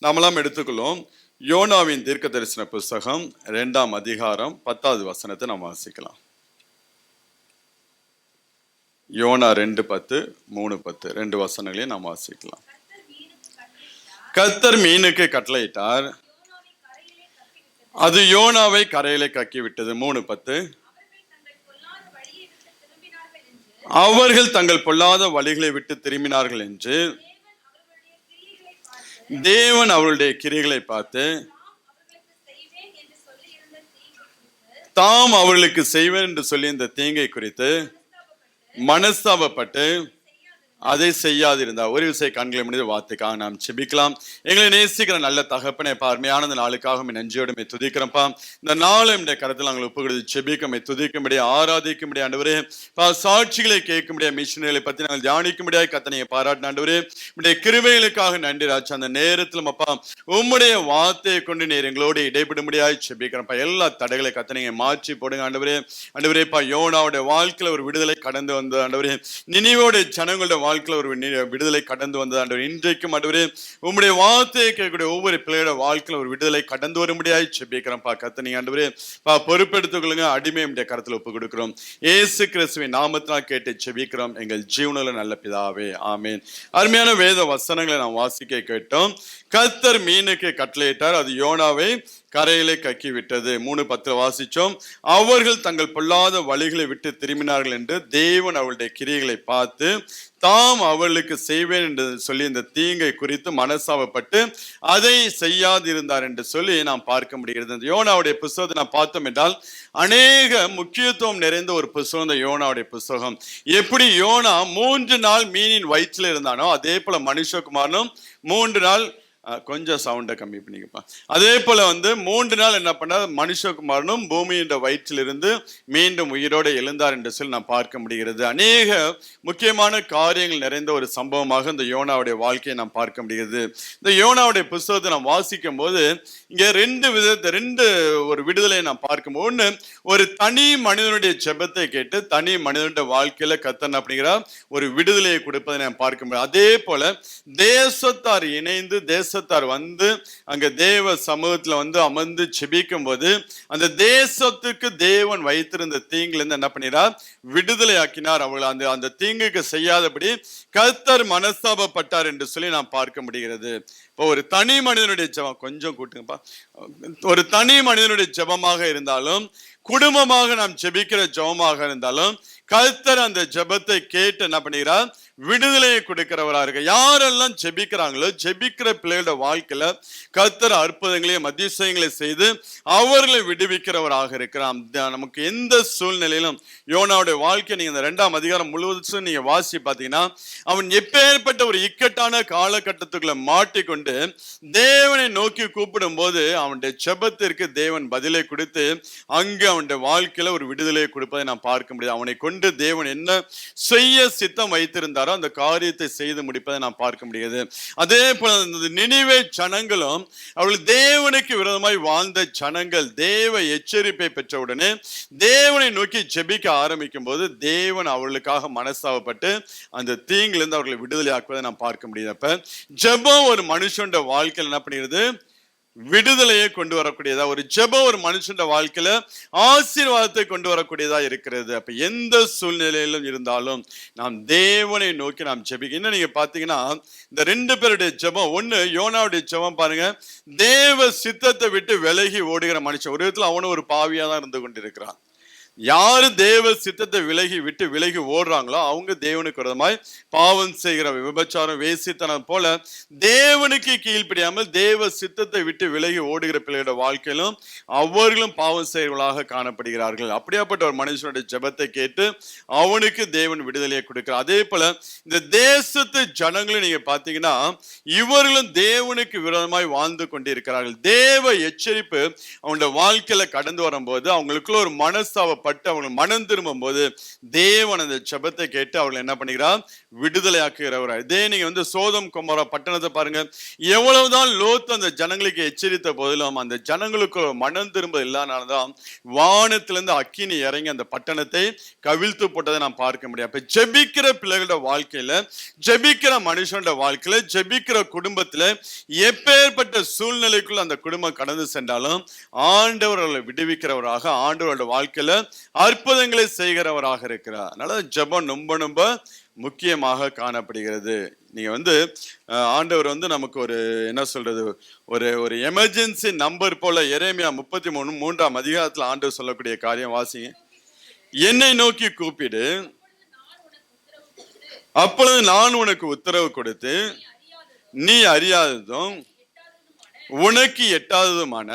நாமெல்லாம் எடுத்துக்கொள்ளும் யோனாவின் தீர்க்க தரிசன புஸ்தகம் 2ஆம் அதிகாரம் 10வது வசனத்தை நாம் வாசிக்கலாம். யோனா 2:10, 3:10 2 வசனங்களையும் நாம் வாசிக்கலாம். கர்த்தர் மீனுக்கு கட்டளையிட்டார், அது யோனாவை கரையிலே கக்கி விட்டது. 3:10 அவர்கள் தங்கள் பொல்லாத வழிகளை விட்டு திரும்பினார்கள் என்று தேவன் அவருடைய கிரியைகளை பார்த்து தாம் அவர்களுக்கு செய்வேன் என்று சொல்லி இந்த தீங்கை குறித்து மனஸ்தாபப்பட்டு அதை செய்யாதிருந்தார். ஒரு விஷயம் கண்களை முடிந்த வார்த்தைக்காக நாம் செபிக்கலாம். எங்களை நேசிக்கிற நல்ல தகப்பனை பார்மையான இந்த நாளுக்காக நன்றியோடு துதிக்கிறோம்ப்பா. இந்த நாளை இந்த கருத்தில் நாங்கள் ஒப்புக்கொடுத்து செபிக்க துதிக்கும்படி ஆராதிக்கும்படி ஆண்டவரே, சாட்சிகளை கேட்கும்படியா மிஷினர்களை பற்றி நாங்கள் தியானிக்கும்படியாக கத்தனையை பாராட்டின ஆண்டவரே, உடைய கிருபைகளுக்காக நன்றி ராஜா. அந்த நேரத்திலும் அப்பா உம்முடைய வார்த்தையை கொண்டு நீர் எங்களோடு இடைபெடும்படியாக செபிக்கிறோம்ப்பா. எல்லா தடைகளை கத்தனையை மாற்றி போடுங்க ஆண்டவரே. ஆண்டவரேப்பா யோனாவுடைய வாழ்க்கையில் ஒரு விடுதலை கடந்து வந்தது ஆண்டவரே. நினிவோடைய ஜனங்களுடைய வாழ்க்கையில் ஒரு விடுதலை கடந்து வந்தது ஆண்டவரே. இன்றைக்கும் ஆண்டவரே உம்முடைய வார்த்தையை கேட்கக்கூடிய ஒவ்வொரு பிள்ளையோட வாழ்க்கையில் ஒரு விடுதலை கடந்து வரும்படியாய் செபிக்கிறோம் கர்த்தனே ஆண்டவரே. பொறுப்பெடுத்துக் கொள்ளுங்க, அடிமை உம்முடைய கரத்தில் ஒப்பு கொடுக்கிறோம். இயேசு கிறிஸ்துவின் நாமத்தினால் கேட்டு செபிக்கிறோம் எங்கள் ஜீவனுள்ள நல்ல பிதாவே, ஆமேன். அருமையான வேத வசனங்களை நாம் வாசிக்க கேட்டோம். கர்த்தர் மீனுக்கு கட்டளையிட்டார், அது யோனாவை கரையிலே கக்கி விட்டது. 3:10 வாசிச்சோம். அவர்கள் தங்கள் பொல்லாத வழிகளை விட்டு திரும்பினார்கள் என்று தேவன் அவருடைய கிரியைகளை பார்த்து தாம் அவர்களுக்கு செய்வேன் என்று சொல்லி இந்த தீங்கை குறித்து மனசாபப்பட்டு அதை செய்யாதிருந்தார் என்று சொல்லி நாம் பார்க்க முடிகிறது. இந்த யோனாவுடைய புஸ்தகத்தை நாம் பார்த்தோம் என்றால் அநேக முக்கியத்துவம் நிறைந்த ஒரு புஸ்தகம் இந்த யோனாவுடைய புஸ்தகம். எப்படி யோனா 3 நாள் மீனின் வயிற்றில் இருந்தானோ அதே போல மனுஷகுமாரனும் 3 நாள், கொஞ்சம் சவுண்டை கம்மி பண்ணிக்கப்பா, அதே போல 3 நாள் என்ன பண்ணார், மனுஷகுமாரனும் பூமியின் வயிற்றிலிருந்து மீண்டும் உயிரோடு எழுந்தார் என்று சொல்லி நாம் பார்க்க முடிகிறது. அநேக முக்கியமான காரியங்கள் நிறைந்த ஒரு சம்பவமாக இந்த யோனாவுடைய வாழ்க்கையை நாம் பார்க்க முடிகிறது. இந்த யோனாவுடைய புஸ்தகத்தை நாம் வாசிக்கும் போது இங்கே 2 ஒரு விடுதலையை நாம் பார்க்கும். ஒன்று, ஒரு தனி மனிதனுடைய ஜெபத்தை கேட்டு தனி மனிதனுடைய வாழ்க்கையில கர்த்தர் அப்படிங்கிறார் ஒரு விடுதலையை கொடுப்பதை நாம் பார்க்க முடியும். அதே போல தேசத்தார் இணைந்து தேசத்தார் அங்க தேவ சமூகத்துல அமர்ந்து செபிக்கும் போது அந்த தேசத்துக்கு தேவன் வைத்திருந்த தீங்குல இருந்து என்ன பண்ணினார், விடுதலை ஆக்கினார். அவர்கள் அந்த தீங்குக்கு செய்யாதபடி கர்த்தர் மனஸ்தாபப்பட்டார் என்று சொல்லி நாம் பார்க்க முடிகிறது. இப்போ ஒரு தனி மனிதனுடைய ஜெபம், கொஞ்சம் கூட்டுங்கப்பா, ஒரு தனி மனிதனுடைய ஜெபமாக இருந்தாலும் குடும்பமாக நாம் ஜெபிக்கிற ஜெபமாக இருந்தாலும் கர்த்தர் அந்த ஜெபத்தை கேட்டு என்ன பண்ணுகிறார், விடுதலையை கொடுக்கிறவராக இருக்க. யாரெல்லாம் ஜெபிக்கிறாங்களோ ஜெபிக்கிற பிள்ளைகளோட வாழ்க்கையில கர்த்தர் அற்புதங்களையும் அதிசயங்களையும் செய்து அவர்களை விடுவிக்கிறவராக இருக்கிறார். நமக்கு எந்த சூழ்நிலையிலும் யோனாவுடைய வாழ்க்கை நீங்க இந்த 2ஆம் அதிகாரம் முழுவதும் நீங்க வாசி பார்த்தீங்கன்னா அவன் எப்பேற்பட்ட ஒரு இக்கட்டான காலகட்டத்துக்குள்ள மாட்டிக்கொண்டு தேவனை நோக்கி கூப்பிடும் போது அவனுடைய ஜெபத்திற்கு தேவன் பதிலை கொடுத்து அங்கு அவனுடைய வாழ்க்கையில ஒரு விடுதலையை கொடுப்பதை நாம் பார்க்க முடியாது. அவனை கொண்டு தேவன் என்ன செய்ய சித்தம் வைத்திருந்தார் அந்த காரியத்தை செய்து முடிப்பதை நாம் பார்க்க முடியாது. அதே போல நினிவே ஜனங்களும் அவர்கள் தேவனுக்கு விரோதமாய் வாழ்ந்த ஜனங்கள் தேவ எச்சரிப்பை பெற்றவுடனே தேவனை நோக்கி ஜெபிக்க ஆரம்பிக்கும் போது தேவன் அவர்களுக்காக மனஸ்தாபப்பட்டு அந்த தீங்கிலிருந்து அவர்களை விடுதலை ஆக்குவதை நாம் பார்க்க முடியாது. அப்ப ஜெபம் ஒரு மனுஷனுடைய வாழ்க்கையில் என்ன பண்ணுகிறது, விடுதலையை கொண்டு வரக்கூடியதா. ஒரு ஜெபம் ஒரு மனுஷன் வாழ்க்கையில ஆசீர்வாதத்தை கொண்டு வரக்கூடியதா இருக்கிறது. அப்ப எந்த சூழ்நிலையிலும் இருந்தாலும் நாம் தேவனை நோக்கி நாம் ஜெபிக்க. இன்னும் நீங்க பாத்தீங்கன்னா இந்த 2 பேருடைய ஜெபம், ஒண்ணு யோனாவுடைய ஜெபம் பாருங்க, தேவ சித்தத்தை விட்டு விலகி ஓடுகிற மனுஷன். ஒரு விதத்துல அவனும் ஒரு பாவியா தான் இருந்து கொண்டிருக்கிறான். யாரு தேவ சித்தத்தை விலகி ஓடுறாங்களோ அவங்க தேவனுக்கு விரோதமாய் பாவம் செய்கிற விபச்சாரம் வேசித்தனம் போல தேவனுக்கு கீழ்ப்படியாமல் தேவ சித்தத்தை விட்டு விலகி ஓடுகிற பிள்ளையோட வாழ்க்கையிலும் அவர்களும் பாவம் செய்கிறவர்களாக காணப்படுகிறார்கள். அப்படியாப்பட்ட ஒரு மனுஷனுடைய ஜெபத்தை கேட்டு அவனுக்கு தேவன் விடுதலையை கொடுக்கிறார். அதே போல இந்த தேசத்து ஜனங்களும் நீங்க பாத்தீங்கன்னா இவர்களும் தேவனுக்கு விரோதமாய் வாழ்ந்து கொண்டிருக்கிறார்கள். தேவ எச்சரிப்பு அவனுடைய வாழ்க்கையில கடந்து வரும்போது அவங்களுக்குள்ள ஒரு மனஸ்தாப அவங்க மனம் திரும்பும் போது தேவன் அந்த ஜெபத்தை கேட்டு அவர்கள் என்ன பண்ணுகிறார், விடுதலையாக்குகிறவராக. இதே நீங்க வந்து சோதம் கொமோரா பட்டணத்தை பாருங்க, எவ்வளவுதான் லோத்து அந்த ஜனங்களுக்கு எச்சரித்த போதிலும் அந்த ஜனங்களுக்கு மனம் திரும்ப இல்லாதனால்தான் வானத்திலிருந்து அக்கினி இறங்கி அந்த பட்டணத்தை கவிழ்த்து போட்டதை நாம் பார்க்க முடியும். அப்ப ஜெபிக்கிற பிள்ளைகளோட வாழ்க்கையில, ஜெபிக்கிற மனுஷனோட வாழ்க்கையில, ஜெபிக்கிற குடும்பத்துல எப்பேற்பட்ட சூழ்நிலைக்குள்ள அந்த குடும்பம் கடந்து சென்றாலும் ஆண்டவர்களை விடுவிக்கிறவராக, ஆண்டவரோட வாழ்க்கையில அற்புதங்களை செய்கிறவராக இருக்கிறார். அதனால ஜெபம் ரொம்ப முக்கியமாக காணப்படுகிறது. நீங்க வந்து ஆண்டவர் வந்து நமக்கு ஒரு என்ன சொல்றது, ஒரு எமர்ஜென்சி நம்பர் போல எரேமியா 33 அதிகாரத்துல ஆண்டவர் சொல்லக்கூடிய காரியம் வாசிங்க. என்னை நோக்கி கூப்பிடு, அப்பொழுது நான் உனக்கு உத்தரவு கொடுத்து நீ அறியாததும் உனக்கு எட்டாததுமான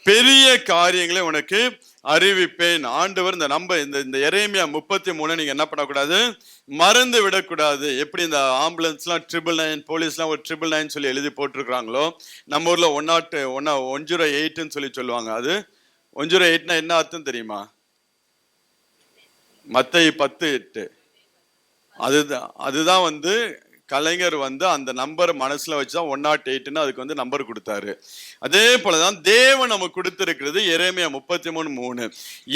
பெரிய காரியங்களை உனக்கு அறிவிப்பேன். ஆண்டவர் இந்த எரேமியா 33 நீங்க என்ன பண்ணக்கூடாது, மறந்து விடக்கூடாது. எப்படி இந்த ஆம்புலன்ஸ்லாம் 999 போலீஸ்லாம் ஒரு 999 சொல்லி எழுதி போட்டிருக்கிறாங்களோ, நம்ம ஊர்ல 108 சொல்லி சொல்லுவாங்க. அது 108 என்ன அர்த்தம் தெரியுமா? மத்தேயு 10:8. அதுதான் வந்து கலைஞர் வந்து அந்த நம்பர் மனசுல வச்சுதான் 108 அதுக்கு வந்து நம்பர் கொடுத்தாரு. அதே போலதான் தேவன் நமக்கு கொடுத்திருக்கிறது. எரேமியா 33:3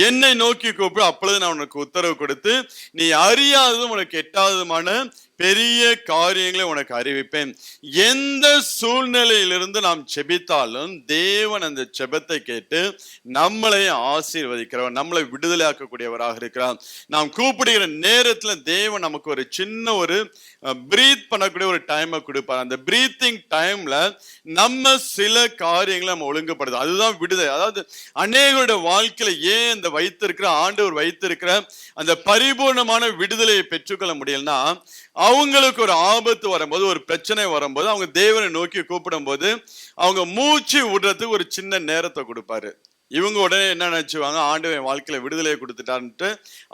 என்னை நோக்கி கூப்பிடு, அப்பொழுது நான் உனக்கு உத்தரவு கொடுத்து நீ அறியாததும் உனக்கு எட்டாததுமான பெரிய காரியங்களை உனக்கு அறிவிப்பேன். எந்த சூழ்நிலையிலிருந்து நாம் செபித்தாலும் தேவன் அந்த செபத்தை கேட்டு நம்மளை ஆசீர்வதிக்கிறவர், நம்மளை விடுதலையாக்கக்கூடியவராக இருக்கிறார். நாம் கூப்பிடுகிற நேரத்துல தேவன் நமக்கு ஒரு சின்ன ஒரு பிரீத் பண்ணக்கூடிய ஒரு டைமை கொடுப்பார். அந்த பிரீத்திங் டைம்ல நம்ம சில காரியங்களை நம்ம ஒழுங்குபடுது, அதுதான் விடுதலை. அதாவது அநேகருடைய வாழ்க்கையில ஏன் இந்த வைத்திருக்கிற ஆண்டவர் வைத்திருக்கிற அந்த பரிபூர்ணமான விடுதலையை பெற்றுக்கொள்ள முடியலன்னா, அவங்களுக்கு ஒரு ஆபத்து வரும்போது, ஒரு பிரச்சனை வரும்போது, அவங்க தேவனை நோக்கி கூப்பிடும் போது அவங்க மூச்சு விடுறதுக்கு ஒரு சின்ன நேரத்தை கொடுப்பாரு. இவங்க உடனே என்ன நினைச்சுவாங்க, ஆண்டவன் வாழ்க்கையில விடுதலையை கொடுத்துட்டான்ட்டு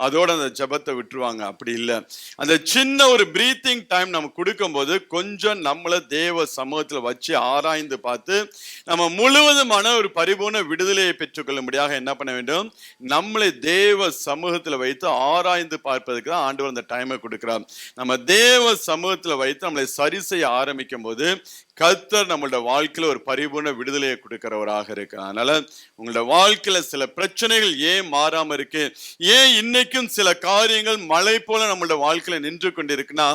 அதோட அந்த ஜபத்தை விட்டுருவாங்க. அப்படி இல்லை. அந்த சின்ன ஒரு பிரீத்திங் டைம் நம்ம கொடுக்கும் போது கொஞ்சம் நம்மளை தேவ சமூகத்துல வச்சு ஆராய்ந்து பார்த்து நம்ம முழுவதுமான ஒரு பரிபூர்ண விடுதலையை பெற்றுக்கொள்ளும்படியாக என்ன பண்ண வேண்டும், நம்மளை தேவ சமூகத்துல வைத்து ஆராய்ந்து பார்ப்பதுக்கு தான் ஆண்டவர் அந்த டைமை கொடுக்கிறார். நம்ம தேவ சமூகத்துல வைத்து நம்மளை சரி செய்ய ஆரம்பிக்கும் போது கர்த்தர் நம்மளோட வாழ்க்கையில ஒரு பரிபூர்ண விடுதலையை கொடுக்கிறவராக இருக்கு. அதனால உங்களோட வாழ்க்கையில சில பிரச்சனைகள் ஏன் மாறாம இருக்கு, ஏன் இன்னைக்கும் சில காரியங்கள் மழை போல நம்மளோட வாழ்க்கையில நின்று கொண்டிருக்குன்னா,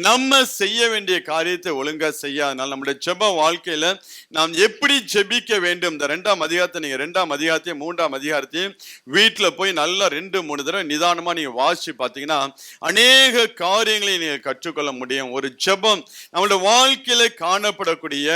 நம்ம செய்ய வேண்டிய காரியத்தை ஒழுங்கா செய்யாதனால நம்மளுடைய ஜெப வாழ்க்கையில நாம் எப்படி ஜெபிக்க வேண்டும். இந்த 2ஆம் அதிகாரத்தை நீங்க 2ஆம் அதிகாரத்தையும் 3ஆம் அதிகாரத்தையும் வீட்டுல போய் நல்லா 2-3 தடவை நிதானமா நீங்க வாசிச்சு பார்த்தீங்கன்னா அநேக காரியங்களை நீங்க கற்றுக்கொள்ள முடியும். ஒரு ஜெபம் நம்மளோட வாழ்க்கையில காணப்படக்கூடிய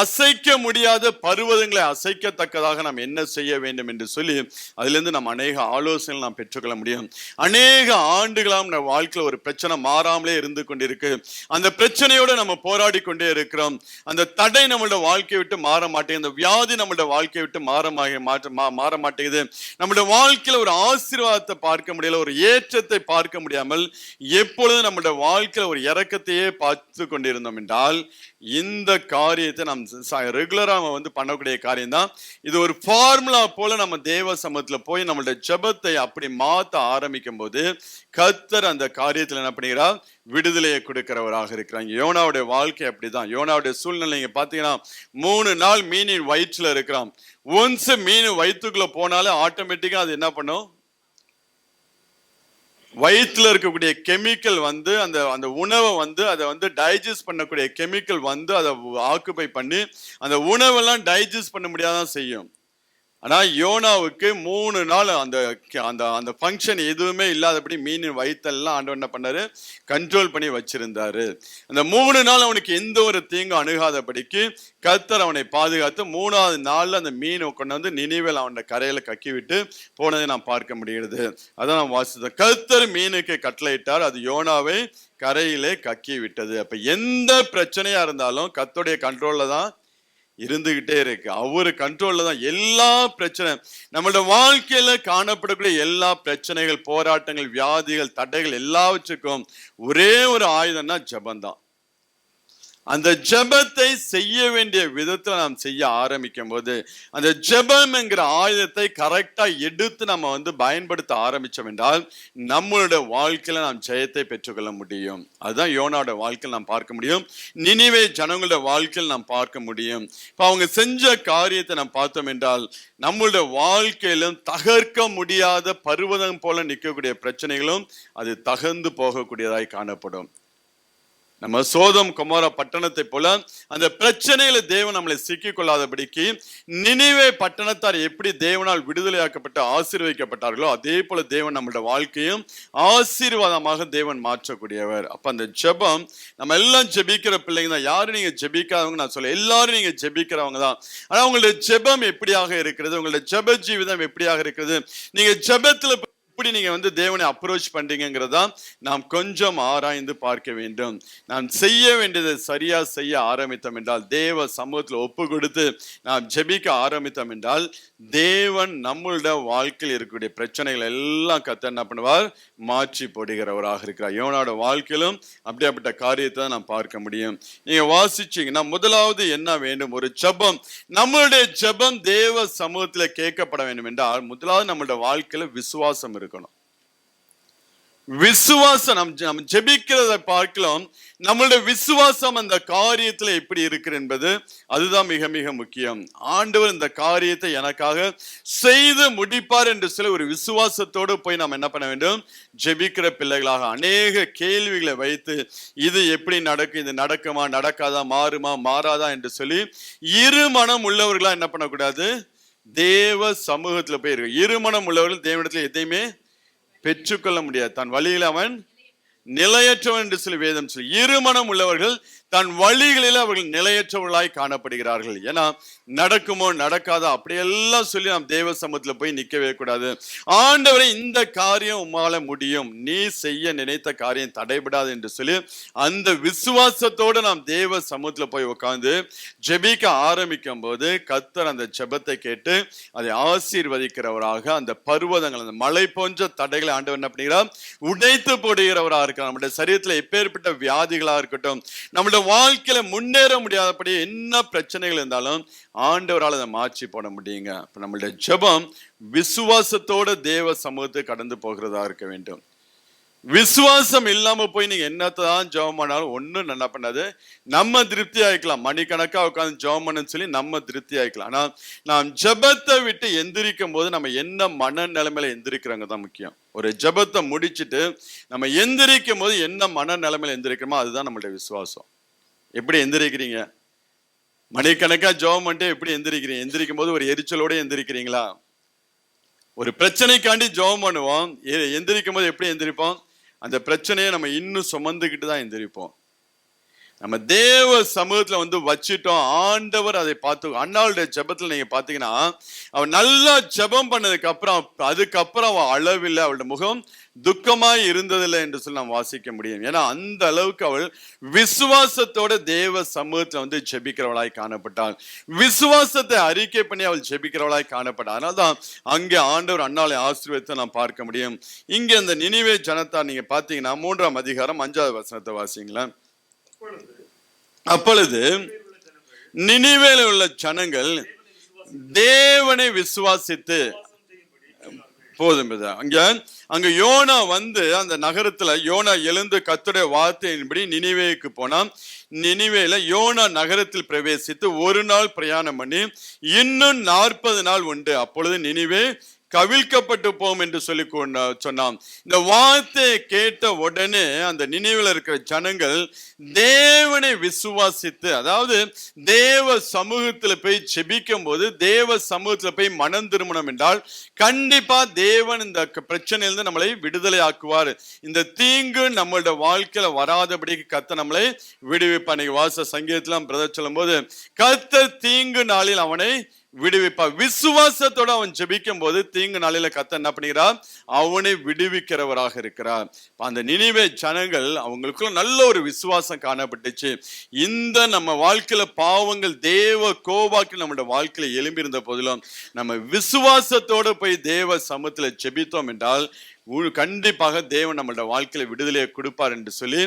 அசைக்க முடியாத பர்வதங்களை அசைக்கத்தக்கதாக நாம் என்ன செய்ய வேண்டும் என்று சொல்லி அதிலிருந்து நாம் அநேக ஆலோசனைகள் நாம் பெற்றுக்கொள்ள முடியும். அநேக ஆண்டுகளாம் நம்ம வாழ்க்கையில் ஒரு பிரச்சனை மாறாமலே இருந்து கொண்டிருக்கு. அந்த பிரச்சனையோட நம்ம போராடி கொண்டே இருக்கிறோம். அந்த தடை நம்மளோட வாழ்க்கையை விட்டு மாற மாட்டேங்குது. அந்த வியாதி நம்மளோட வாழ்க்கையை விட்டு மாற மாட்டேங்குது. நம்மளோட வாழ்க்கையில ஒரு ஆசீர்வாதத்தை பார்க்க முடியல, ஒரு ஏற்றத்தை பார்க்க முடியாமல் எப்பொழுதும் நம்மளோட வாழ்க்கையில ஒரு இறக்கத்தையே பார்த்து கொண்டிருந்தோம் என்றால், இந்த காரியத்தை நாம் ரெகுலரா வந்து பண்ணக்கூடிய காரியம் தான் இது. ஒரு ஃபார்முலா போல நம்ம தேவ சமூகத்துல போய் நம்மளுடைய ஜெபத்தை அப்படி மாத்த ஆரம்பிக்கும் போது கர்த்தர் அந்த காரியத்துல என்ன பண்ணுகிறார், விடுதலையை கொடுக்கிறவராக இருக்கிறாங்க. யோனாவுடைய வாழ்க்கை அப்படிதான். யோனாவுடைய சூழ்நிலை நீங்க பாத்தீங்கன்னா 3 நாள் மீனின் வயிற்றுல இருக்கிறான். ஒன்ஸ் மீன் வயிற்றுக்குள்ள போனாலே ஆட்டோமேட்டிக்கா அது என்ன பண்ணும், வயிற்றுல இருக்கக்கூடிய கெமிக்கல் வந்து அந்த உணவை வந்து அதை வந்து டைஜஸ்ட் பண்ணக்கூடிய கெமிக்கல் வந்து அதை ஆக்குபை பண்ணி அந்த உணவெல்லாம் டைஜஸ்ட் பண்ண முடியாதான் செய்யும். ஆனா யோனாவுக்கு 3 நாள் அந்த அந்த அந்த ஃபங்க்ஷன் எதுவுமே இல்லாதபடி மீனின் வயிற்றெல்லாம் ஆண்டவர் என்ன பண்ணாரு, கண்ட்ரோல் பண்ணி வச்சிருந்தாரு. அந்த 3 நாள் அவனுக்கு எந்த ஒரு தீங்கு அணுகாதபடிக்கு கர்த்தர் அவனை பாதுகாத்து 3ஆவது நாள்ல அந்த மீனை கொண்டு வந்து நினிவேல் அவனோட கரையில கக்கி விட்டு போனதை நாம் பார்க்க முடிகிறது. அதான் நாம் வாசித்தோம். கர்த்தர் மீனுக்கு கட்டளையிட்டார், அது யோனாவை கரையிலே கக்கி விட்டது. அப்ப எந்த பிரச்சனையா இருந்தாலும் கர்த்தருடைய கண்ட்ரோல்ல தான் இருந்துகிட்டே இருக்கு. அவரு கண்ட்ரோல்ல தான் எல்லா பிரச்சனை, நம்மளோட வாழ்க்கையில காணப்படக்கூடிய எல்லா பிரச்சனைகள், போராட்டங்கள், வியாதிகள், தடைகள் எல்லாவற்றுக்கும் ஒரே ஒரு ஆயுதம்னா ஜெபந்தான். அந்த ஜெபத்தை செய்ய வேண்டிய விதத்துல நாம் செய்ய ஆரம்பிக்கும் போது அந்த ஜெபம் என்கிற ஆயுதத்தை கரெக்டா எடுத்து நம்ம பயன்படுத்த ஆரம்பிச்சோம் என்றால் நம்மளுடைய வாழ்க்கையில நாம் ஜெயத்தை பெற்றுக்கொள்ள முடியும். அதுதான் யோனாவோட வாழ்க்கையில் நாம் பார்க்க முடியும். நினிவே ஜனங்களுடைய வாழ்க்கையில் நாம் பார்க்க முடியும். இப்ப அவங்க செஞ்ச காரியத்தை நாம் பார்த்தோம் என்றால் நம்மளுடைய வாழ்க்கையிலும் தகர்க்க முடியாத பர்வதம் போல நிற்கக்கூடிய பிரச்சனைகளும் அது தகர்ந்து போகக்கூடியதாய் காணப்படும். நம்ம சோதம் கொமோரா பட்டணத்தை போல அந்த பிரச்சனையில தேவன் நம்மளை சிக்கிக் கொள்ளாதபடிக்கு நினிவே பட்டணத்தார் எப்படி தேவனால் விடுதலையாக்கப்பட்டு ஆசீர்வதிக்கப்பட்டார்களோ அதே போல தேவன் நம்மளுடைய வாழ்க்கையும் ஆசீர்வாதமாக தேவன் மாற்றக்கூடியவர். அப்ப அந்த ஜெபம் நம்ம எல்லாம் ஜெபிக்கிற பிள்ளைங்க தான். யாரும் நீங்க ஜெபிக்காதவங்க நான் சொல்ல, எல்லாரும் நீங்க ஜெபிக்கிறவங்க தான். ஆனா உங்களுடைய ஜெபம் எப்படியாக இருக்கிறது, உங்களுடைய ஜெப ஜீவிதம் எப்படியாக இருக்கிறது, நீங்க ஜெபத்துல எப்படி நீங்க தேவனை அப்ரோச் பண்றீங்கிறதா நாம் கொஞ்சம் ஆராய்ந்து பார்க்க வேண்டும். நாம் செய்ய வேண்டியதை சரியா செய்ய ஆரம்பித்தோம் என்றால், தேவ சமூகத்தில் ஒப்பு கொடுத்து நாம் ஜெபிக்க ஆரம்பித்தோம் என்றால் தேவன் நம்மளுடைய வாழ்க்கையில் இருக்கக்கூடிய பிரச்சனைகள் எல்லாம் கர்த்தர் என்ன பண்ணுவார், மாற்றி போடுகிறவராக இருக்கிறார். யோனாவோட வாழ்க்கையிலும் அப்படியாப்பட்ட காரியத்தை நாம் பார்க்க முடியும். நீங்க வாசிச்சீங்கன்னா முதலாவது என்ன வேண்டும், ஒரு ஜெபம். நம்மளுடைய ஜெபம் தேவ சமூகத்தில் கேட்கப்பட வேண்டும் என்றால் முதலாவது நம்மளுடைய வாழ்க்கையில விசுவாசம் இருக்கணும். விசுவாசம் நம்ம ஜெபிக்கிறத பார்க்கலாம். நம்மளுடைய விசுவாசம் அந்த காரியத்துல எப்படி இருக்கு என்பது அதுதான் மிக மிக முக்கியம். ஆண்டவர் இந்த காரியத்தை எனக்காக செய்து முடிப்பார் என்று சொல்லி ஒரு விசுவாசத்தோடு போய் நாம் என்ன பண்ண வேண்டும், ஜெபிக்கிற பிள்ளைகளாக அநேக கேள்விகளை வைத்து இது எப்படி நடக்கும், இது நடக்குமா நடக்காதா, மாறுமா மாறாதா என்று சொல்லி இருமனம் உள்ளவர்களா என்ன பண்ணக்கூடாது, தேவ சமூகத்துல போய் இருக்கு. இருமனம் உள்ளவர்கள் தேவனிடத்துல எதையுமே பெற்றுக்கொள்ள முடியாது. தன் வழியில் அவன் நிலையற்றவன் என்று சொல்லி வேதம் சொல்லி, இருமனம் உள்ளவர்கள் தன் வழிகளில் அவர்கள் நிலையற்றவர்களாய் காணப்படுகிறார்கள். ஏன்னா நடக்குமோ நடக்காதோ அப்படியெல்லாம் சொல்லி நாம் தேவ சமூகத்துல போய் நிற்கவே கூடாது. ஆண்டவரை இந்த காரியம் உம்மால முடியும், நீ செய்ய நினைத்த காரியம் தடைபடாது என்று சொல்லி அந்த விசுவாசத்தோடு நாம் தேவ சமூகத்துல போய் உட்கார்ந்து ஜெபிக்க ஆரம்பிக்கும் போது கர்த்தர் அந்த ஜெபத்தை கேட்டு அதை ஆசீர்வதிக்கிறவராக, அந்த பர்வதங்கள் அந்த மலை போன்ற தடைகளை ஆண்டவர் என்ன பண்ணுகிறார், உடைத்து போடுகிறவராக இருக்கிறார். நம்முடைய சரீரத்துல எப்பேற்பட்ட வியாதிகளா இருக்கட்டும், நம்முடைய வாழ்க்கையில முன்னேற முடியாதபடி என்ன பிரச்சனைகள் இருந்தாலும் ஆண்டவரால் அதை மாற்றி போட முடியுங்க. இப்ப நம்மளுடைய ஜெபம் விசுவாசத்தோட தேவ சமூகத்தை கடந்து போகிறதா இருக்க வேண்டும். விசுவாசம் இல்லாம போய் நீங்க என்னத்தான் ஜெபம் பண்ணாலும் ஒன்னும் நல்லா பண்ணாது. நம்ம திருப்தி ஆயிக்கலாம், மணிக்கணக்கா உட்காந்து ஜெபம் பண்ணு சொல்லி நம்ம திருப்தி ஆயிக்கலாம். ஆனா நாம் ஜெபத்தை விட்டு எந்திரிக்கும் போது நம்ம என்ன மனநிலைமையில எந்திரிக்கிறவங்க தான் முக்கியம். ஒரு ஜெபத்தை முடிச்சுட்டு நம்ம எந்திரிக்கும் போது என்ன மனநிலைமையில எந்திரிக்கிறோமோ அதுதான் நம்மளுடைய விசுவாசம். எப்படி எந்திரிக்கிறீங்க, மணிக்கணக்கா ஜெபம் பண்ணிட்டு எப்படி எந்திரிக்கிறீங்க? எந்திரிக்கும் போது ஒரு எரிச்சலோட எந்திரிக்கிறீங்களா? ஒரு பிரச்சனைக்காண்டி ஜெபம் பண்ணுவோம், எந்திரிக்கும் போது எப்படி எந்திரிப்போம், அந்த பிரச்சனையை நம்ம இன்னும் சுமந்துக்கிட்டு தான் எந்திரிப்போம். நம்ம தேவ சமூகத்துல வச்சிட்டோம், ஆண்டவர் அதை பார்த்து. அண்ணாளுடைய ஜெபத்துல நீங்க பாத்தீங்கன்னா அவன் நல்லா ஜெபம் பண்ணதுக்கு அப்புறம் அதுக்கப்புறம் அவன் அளவில்லை, அவளுடைய முகம் துக்கமாய் இருந்ததில்லை என்று சொல்லி நாம் வாசிக்க முடியும். ஏன்னா அந்த அளவுக்கு அவள் விசுவாசத்தோட தேவ சமூகத்துல ஜெபிக்கிறவளாய் காணப்பட்டாள். விசுவாசத்தை அறிக்கை பண்ணி அவள் ஜெபிக்கிறவளாய் காணப்பட்டாள். அதனால்தான் அங்கே ஆண்டவர் அண்ணாளை ஆசீர்வதித்து நாம் பார்க்க முடியும். இங்க அந்த நினிவே ஜனத்தார் நீங்க பாத்தீங்கன்னா 3ஆம் அதிகாரம் 5வது வசனத்தை வாசிங்களேன். அப்பொழுது நினிவேல உள்ள ஜனங்கள் தேவனை விசுவாசித்து போதும். அங்க யோனா அந்த நகரத்துல யோனா எழுந்து கர்த்தருடைய வார்த்தையின்படி நினிவேக்கு போனான். நினிவேல யோனா நகரத்தில் பிரவேசித்து ஒரு நாள் பிரயாணம் பண்ணி இன்னும் 40 நாள் உண்டு, அப்பொழுது நினிவே கவிழ்க்கப்பட்டு போம் என்று சொல்லி சொன்னான். இந்த வார்த்தையை கேட்ட உடனே அந்த நினைவில் இருக்கிற ஜனங்கள் தேவனை விசுவாசித்து, அதாவது தேவ சமூகத்துல போய் செபிக்கும் போது தேவ சமூகத்துல போய் மனம் திருமணம் என்றால் கண்டிப்பா தேவன் இந்த பிரச்சனையிலிருந்து நம்மளை விடுதலை ஆக்குவார். இந்த தீங்கு நம்மளோட வாழ்க்கையில வராதபடிக்கு கர்த்தர் நம்மளை விடுவிப்பார். வாச சங்கீதத்துல பிரதர் சொல்லும் போது கர்த்தர் தீங்கு நாளில் அவனை விடுவிப்பா. விசுவாசத்தோட அவன் ஜெபிக்கும் போது தீங்கு நாளில கர்த்தர் என்ன பண்ணுகிறார், அவனை விடுவிக்கிறவராக இருக்கிறார். அந்த நினிவே ஜனங்கள் அவங்களுக்குள்ள நல்ல ஒரு விசுவாசம் காணப்பட்டுச்சு. இந்த நம்ம வாழ்க்கையில பாவங்கள் தேவ கோபாக்கு நம்மளோட வாழ்க்கையில எழும்பி இருந்த போதிலும் நம்ம விசுவாசத்தோட போய் தேவ சமூகத்துல ஜெபித்தோம் என்றால் கண்டிப்பாக தேவன் நம்மளோட வாழ்க்கையில விடுதலையை கொடுப்பார் என்று சொல்லி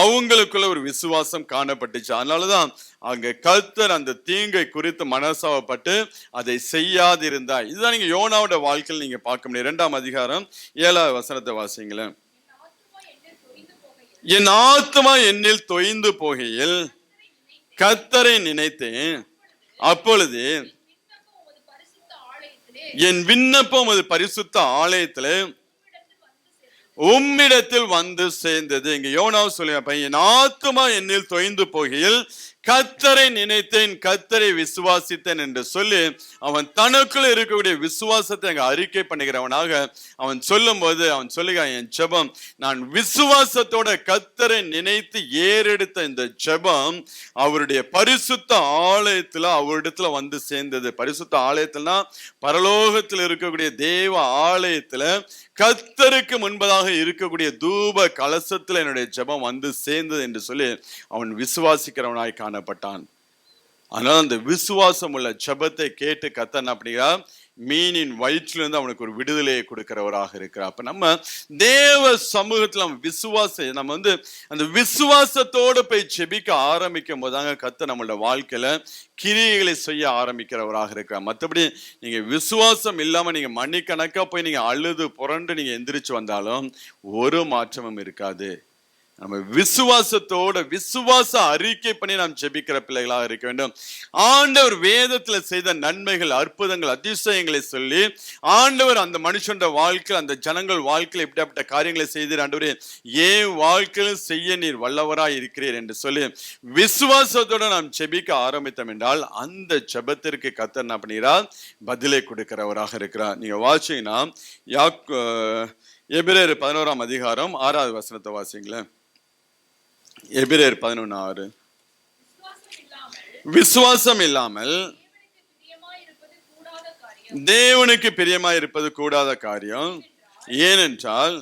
அவங்களுக்குள்ள ஒரு விசுவாசம் காணப்பட்டுச்சு. அதனாலதான் அங்க கர்த்தர் அந்த தீங்கை குறித்து மனசாவப்பட்டு அதை செய்யாதிருந்தா. இதுதான் நீங்க யோனாவோட வாழ்க்கையில் நீங்க பார்க்க முடியும். 2ஆம் அதிகாரம் 7வது வசனத்தை வாசிங்களேன். என் ஆத்துமா என்னில் தொய்ந்து போகையில் கர்த்தரை நினைத்தேன், அப்பொழுது என் விண்ணப்பம் அது பரிசுத்த ஆலயத்திலே உம்மிடத்தில் வந்து சேர்ந்தது. இங்க யோனாவை சொல்லுங்க, என் ஆத்துமா என்னில் தொய்ந்து போகையில் கர்த்தரை நினைத்தேன், கர்த்தரை விசுவாசித்தேன் என்று சொல்லி அவன் தனக்குள்ள இருக்கக்கூடிய விசுவாசத்தை அங்க அறிக்கை பண்ணுகிறவனாக அவன் சொல்லும் போது அவன் சொல்லுகிறான், என் ஜெபம் நான் விசுவாசத்தோட கர்த்தரை நினைத்து ஏறெடுத்த இந்த ஜெபம் அவருடைய பரிசுத்த ஆலயத்துல அவரிடத்துல வந்து சேர்ந்தது. பரிசுத்த ஆலயத்துலனா பரலோகத்தில் இருக்கக்கூடிய தேவ ஆலயத்துல கர்த்தருக்கு முன்பதாக இருக்கக்கூடிய தூப கலசத்துல என்னுடைய ஜெபம் வந்து சேர்ந்தது என்று சொல்லி அவன் விசுவாசிக்கிறவனாய் காணப்பட்டான். அதனால அந்த விசுவாசம் உள்ள ஜெபத்தை கேட்டு கர்த்தர் என்ன பண்ணுகிறார், மீனின் வயிற்றிலிருந்து அவனுக்கு ஒரு விடுதலையை கொடுக்கிறவராக இருக்கிறார். அப்ப நம்ம தேவ சமூகத்துல நம்ம அந்த விசுவாசத்தோடு போய் ஜெபிக்க ஆரம்பிக்கும் போதாங்க கர்த்தர் நம்மளோட வாழ்க்கையில கிரியைகளை செய்ய ஆரம்பிக்கிறவராக இருக்கிறார். மற்றபடி நீங்க விசுவாசம் இல்லாம நீங்க மணிக்கணக்கா போய் நீங்க அழுது புரண்டு நீங்க எந்திரிச்சு வந்தாலும் ஒரு மாற்றமும் இருக்காது. நம்ம விசுவாசத்தோட விசுவாச அறிக்கை பண்ணி நாம் ஜெபிக்கிற பிள்ளைகளாக இருக்க வேண்டும். ஆண்டவர் வேதத்துல செய்த நன்மைகள், அற்புதங்கள், அதிசயங்களை சொல்லி ஆண்டவர் அந்த மனுஷன் வாழ்க்கையில் அந்த ஜனங்கள் வாழ்க்கையில் இப்படிப்பட்ட காரியங்களை செய்தீர் ஆண்டவரே, ஏன் வாழ்க்கையில் செய்ய நீர் வல்லவராய் இருக்கிறீர் என்று சொல்லி விசுவாசத்தோட நாம் ஜெபிக்க ஆரம்பித்தோம் என்றால் அந்த ஜெபத்திற்கு கர்த்தர் என்ன பண்ணுகிறார், பதிலை கொடுக்கிறவராக இருக்கிறார். நீங்க வாசிங்கன்னா எபிரேயர் 11ஆம் அதிகாரம் 6வது வசனத்தை வாசிங்களேன். எபிரேயர் 11:6. விசுவாசம் இல்லாமல் தேவனுக்கு பிரியமாய் இருப்பது கூடாத காரியம். ஏனென்றால்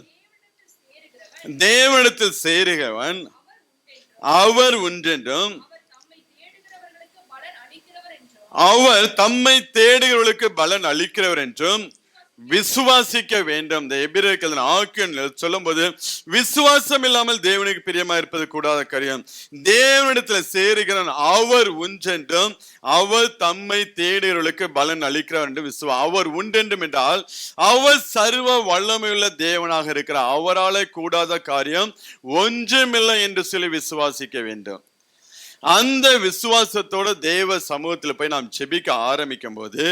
தேவனிடத்தில் சேருகிறவன் அவர் ஒன்றென்றும் அவர் தம்மை தேடுகிறவர்களுக்கு பலன் அளிக்கிறவர் என்றும் விசுவாசிக்க வேண்டும். இந்த எபிரேயர்கள் ஆக்கியன் சொல்லும் போது விசுவாசம் இல்லாமல் தேவனுக்கு பிரியமா இருப்பது கூடாத காரியம். தேவனிடத்துல சேருகிறவன் அவர் ஒன்றென்றும் அவர் தம்மை தேடுகிறவர்களுக்கு பலன் அளிக்கிறவர் என்று அவர் உண்டென்றும் என்றால் அவர் சர்வ வல்லமையுள்ள தேவனாக இருக்கிறார். அவராலே கூடாத காரியம் ஒன்றுமில்லை என்று சொல்லி விசுவாசிக்க வேண்டும். அந்த விசுவாசத்தோட தேவ சமூகத்துல போய் நாம் ஜெபிக்க ஆரம்பிக்கும் போது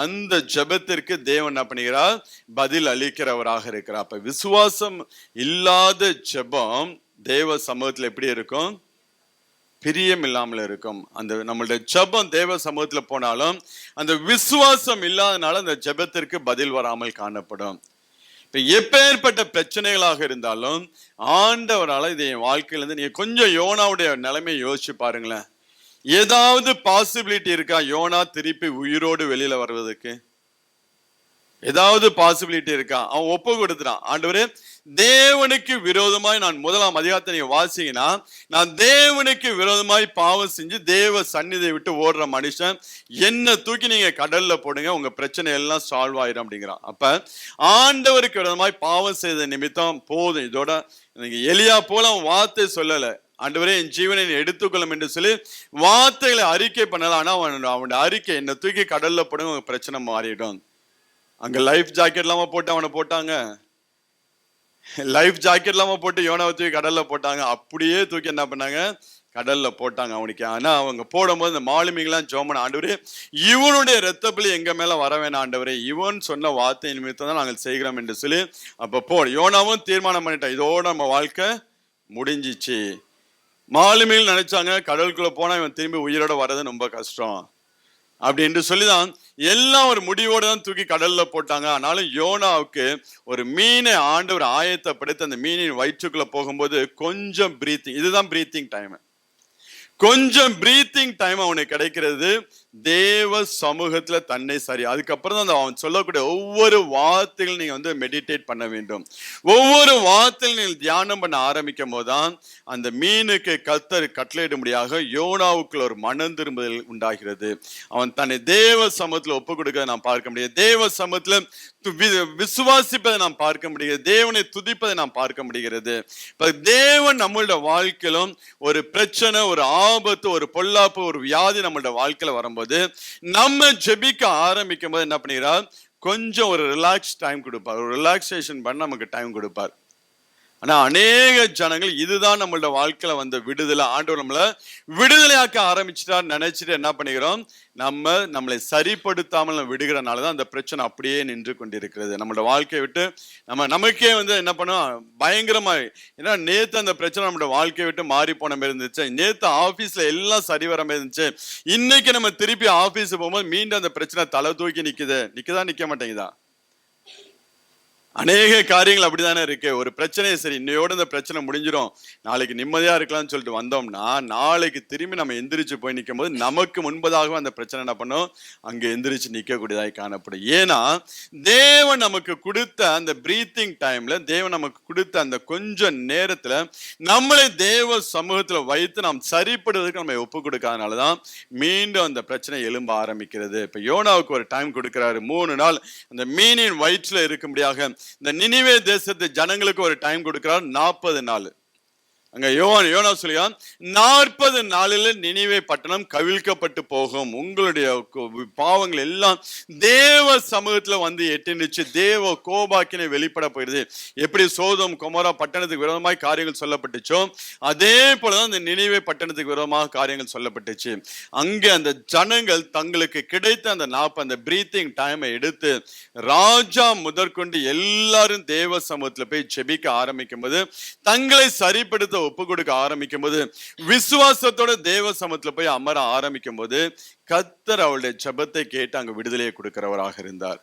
அந்த ஜெபத்திற்கு தேவன் என்ன பண்ணுகிறார், பதில் அளிக்கிறவராக இருக்கிறார். அப்ப விசுவாசம் இல்லாத ஜெபம் தேவ சமூகத்துல எப்படி இருக்கும், பிரியம் இல்லாமல் இருக்கும். அந்த நம்மளுடைய ஜெபம் தேவ சமூகத்துல போனாலும் அந்த விசுவாசம் இல்லாதனால அந்த ஜெபத்திற்கு பதில் வராமல் காணப்படும். இப்ப எப்பேற்பட்ட பிரச்சனைகளாக இருந்தாலும் ஆண்டவரால இதை என் வாழ்க்கையில இருந்து நீங்க கொஞ்சம் யோனாவுடைய நிலைமையை யோசிச்சு பாருங்களேன். ஏதாவது பாசிபிலிட்டி இருக்கா யோனா திருப்பி உயிரோடு வெளியில வர்றதுக்கு? ஏதாவது பாசிபிலிட்டி இருக்கா? அவன் ஒப்பு கொடுத்துறான், ஆண்டவரே தேவனுக்கு விரோதமாய் நான் 1ஆம் அதிகாரத்தை நீங்க வாசிங்கன்னா நான் தேவனுக்கு விரோதமாய் பாவம் செஞ்சு தேவ சந்நிதியை விட்டு ஓடுற மனுஷன், என்ன தூக்கி நீங்க கடல்ல போடுங்க, உங்க பிரச்சனை எல்லாம் சால்வ் ஆயிரும் அப்படிங்கிறான். அப்ப ஆண்டவருக்கு விரோதமாய் பாவம் செய்த நிமித்தம் போதும், இதோட நீங்க எலியா போல அவன் வார்த்தை சொல்லல, ஆண்டவரே என் ஜீவனை எடுத்துக்கொள்ளும் என்று சொல்லி வார்த்தைகளை அறிக்கை பண்ணல. ஆனா அவனோட அறிக்கை, என்ன தூக்கி கடல்ல போடுங்க, உங்க பிரச்சனை மாறிடும். அங்க லைஃப் ஜாக்கெட் இல்லாம போட்டு அவனை போட்டாங்க, லைஃப் ஜாக்கெட் இல்லாம போட்டு யோனாவை தூக்கி கடல்ல போட்டாங்க. அப்படியே தூக்கி என்ன பண்ணாங்க, கடல்ல போட்டாங்க அவனுக்கு. ஆனா அவங்க போடும்போது இந்த மாலுமிகளாம் ஜோமன், ஆண்டவரே இவனுடைய ரத்தப்பலி எங்க மேல வர வேணாம் ஆண்டவரே, இவன் சொன்ன வார்த்தை நிமித்தம் தான் நாங்கள் செய்கிறோம் என்று சொல்லி அப்ப யோனாவும் தீர்மானம் பண்ணிட்டான், இதோட நம்ம வாழ்க்கை முடிஞ்சிச்சு. மாலுமிகள் நினைச்சாங்க கடலுக்குள்ள போனா இவன் திரும்பி உயிரோட வர்றது ரொம்ப கஷ்டம் அப்படின்னு சொல்லிதான் எல்லாம் ஒரு முடிவோட தான் தூக்கி கடல்ல போட்டாங்க. ஆனாலும் யோனாவுக்கு ஒரு மீனை ஆண்டவர் ஆயத்தப்படுத்தி அந்த மீனின் வயிற்றுக்குள்ள போகும்போது கொஞ்சம் பிரீத்திங், இதுதான் பிரீத்திங் டைம், கொஞ்சம் பிரீத்திங் டைம் அவனுக்கு கிடைக்கிறது. தேவ சமூகத்துல தன்னை சரி, அதுக்கப்புறம் தான் அவன் சொல்லக்கூடிய ஒவ்வொரு வார்த்தைகளும் நீங்க வந்து மெடிடேட் பண்ண வேண்டும். ஒவ்வொரு வார்த்தையும் நீங்கள் தியானம் பண்ண ஆரம்பிக்கும் போதுதான் அந்த மீனுக்கு கர்த்தர் கட்டளையிடும்படியாக யோனாவுக்குள்ள ஒரு மனம் திரும்புதல் உண்டாகிறது. அவன் தன்னை தேவ சமூகத்துல ஒப்பு கொடுக்கிறத நாம் பார்க்க முடியாது. தேவ சமூகத்துல விசுவாசிப்பதை நாம் பார்க்க முடிகிறது. தேவனை துதிப்பதை நாம் பார்க்க முடிகிறது. இப்ப தேவன் நம்மளுடைய வாழ்க்கையிலும் ஒரு பிரச்சனை, ஒரு ஆபத்து, ஒரு பொல்லாப்பு, ஒரு வியாதி நம்மளுடைய வாழ்க்கையில வரும்போது நம்ம ஜெபிக்க ஆரம்பிக்கும் போது என்ன பண்ணுகிறார், கொஞ்சம் ஒரு ரிலாக்ஸ் டைம் கொடுப்பார், ஒரு ரிலாக்ஸேஷன் பண்ண நமக்கு டைம் கொடுப்பார். ஆனா அநேக ஜனங்கள் இதுதான் நம்மளோட வாழ்க்கையில வந்த விடுதலை, ஆண்டவர் நம்மள விடுதலையாக்க ஆரம்பிச்சுட்டார் நினைச்சிட்டு என்ன பண்ணிக்கிறோம், நம்மளை சரிப்படுத்தாமல் விடுகிறனாலதான் அந்த பிரச்சனை அப்படியே நின்று கொண்டிருக்கிறது. நம்மளோட வாழ்க்கையை விட்டு நமக்கே வந்து என்ன பண்ணோம், பயங்கரமா, ஏன்னா நேத்து அந்த பிரச்சனை நம்மளோட வாழ்க்கையை விட்டு மாறி போன மாதிரி இருந்துச்சு. நேத்து ஆபீஸ்ல எல்லாம் சரி வர மாதிரி இருந்துச்சு. இன்னைக்கு நம்ம திருப்பி ஆபீஸ் போகும்போது மீண்டும் அந்த பிரச்சனை தலை தூக்கி நிக்குதா நிக்க மாட்டேங்குதா? அநேக காரியங்கள் அப்படித்தானே இருக்கு. ஒரு பிரச்சனையே சரி, இன்னையோட இந்த பிரச்சனை முடிஞ்சிடும், நாளைக்கு நிம்மதியா இருக்கலாம்னு சொல்லிட்டு வந்தோம்னா நாளைக்கு திரும்பி நம்ம எந்திரிச்சு போய் நிற்கும் போது நமக்கு முன்பதாக அந்த பிரச்சனை என்ன பண்ணும், அங்க எந்திரிச்சு நிற்கக்கூடியதாய் காணப்படும். ஏன்னா தேவன் நமக்கு கொடுத்த அந்த பிரீத்திங் டைம்ல, தேவன் நமக்கு கொடுத்த அந்த கொஞ்சம் நேரத்துல நம்மளை தேவ சமூகத்துல வைத்து நாம் சரிப்படுவதற்கு நம்ம ஒப்பு கொடுக்காதனாலதான் மீண்டும் அந்த பிரச்சனை எழும்ப ஆரம்பிக்கிறது. இப்ப யோனாவுக்கு ஒரு டைம் கொடுக்கிறாரு, 3 நாள் அந்த மீனின் வயிற்றுல இருக்கும்படியாக. இந்த நினிவே தேசத்து ஜனங்களுக்கு ஒரு டைம் கொடுக்கிறார், 40 நாள். அங்க யோனா சொல்லியான், 40 நாளில் நினிவே பட்டணம் கவிழ்க்கப்பட்டு போகும், உங்களுடைய பாவங்கள் எல்லாம் தேவ சமூகத்துல வந்து எட்டினுச்சு, தேவ கோபாக்கினை வெளிப்பட போயிடுது. எப்படி சோதோம் கொமோரா பட்டணத்துக்கு விரோதமாய் காரியங்கள் சொல்லப்பட்டுச்சோ அதே போலதான் இந்த நினிவே பட்டணத்துக்கு விரோதமாக காரியங்கள் சொல்லப்பட்டுச்சு. அங்க அந்த ஜனங்கள் தங்களுக்கு கிடைத்த அந்த பிரீத்திங் டைமை எடுத்து ராஜா முதற்கொண்டு எல்லாரும் தேவ சமூகத்துல போய் ஜெபிக்க ஆரம்பிக்கும் போது, தங்களை சரிப்படுத்த ஒப்பு கொடுக்க ஆரம்பிக்கும் போது, விசுவாசத்தோட தேவ சமூகத்துல போய் அமர ஆரம்பிக்கும் போது கர்த்தர் அவளுடைய ஜெபத்தை கேட்டு அங்க விடுதலையை கொடுக்கிறவராக இருந்தார்.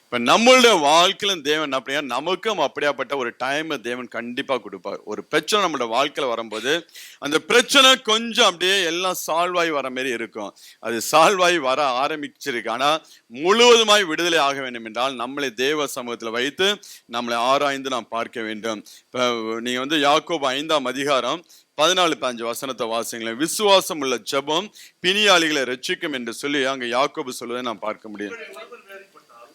இப்ப நம்மளுடைய வாழ்க்கையிலும் தேவன் அப்படியா, நமக்கும் அப்படியாப்பட்ட ஒரு டைம் தேவன் கண்டிப்பா கொடுப்பார். ஒரு பிரச்சனை நம்மளோட வாழ்க்கையில வரும்போது அந்த பிரச்சனை கொஞ்சம் அப்படியே எல்லாம் சால்வ் ஆகி வர மாதிரி இருக்கும். அது சால்வ் ஆகி வர ஆரம்பிச்சிருக்கு. ஆனா முழுவதுமாய் விடுதலை ஆக வேண்டும் என்றால் நம்மளை தேவ சமூகத்துல வைத்து நம்மளை ஆராய்ந்து நாம் பார்க்க வேண்டும். இப்ப நீங்க வந்து யாக்கோபு 5ஆம் அதிகாரம் 14-15 வசனத்தை வாசிங்களேன். விசுவாசம் உள்ள ஜெபம் பிணியாளிகளை ரட்சிக்கும் என்று சொல்லி அங்க யாக்கோபு சொல்வதை நாம் பார்க்க முடியும்.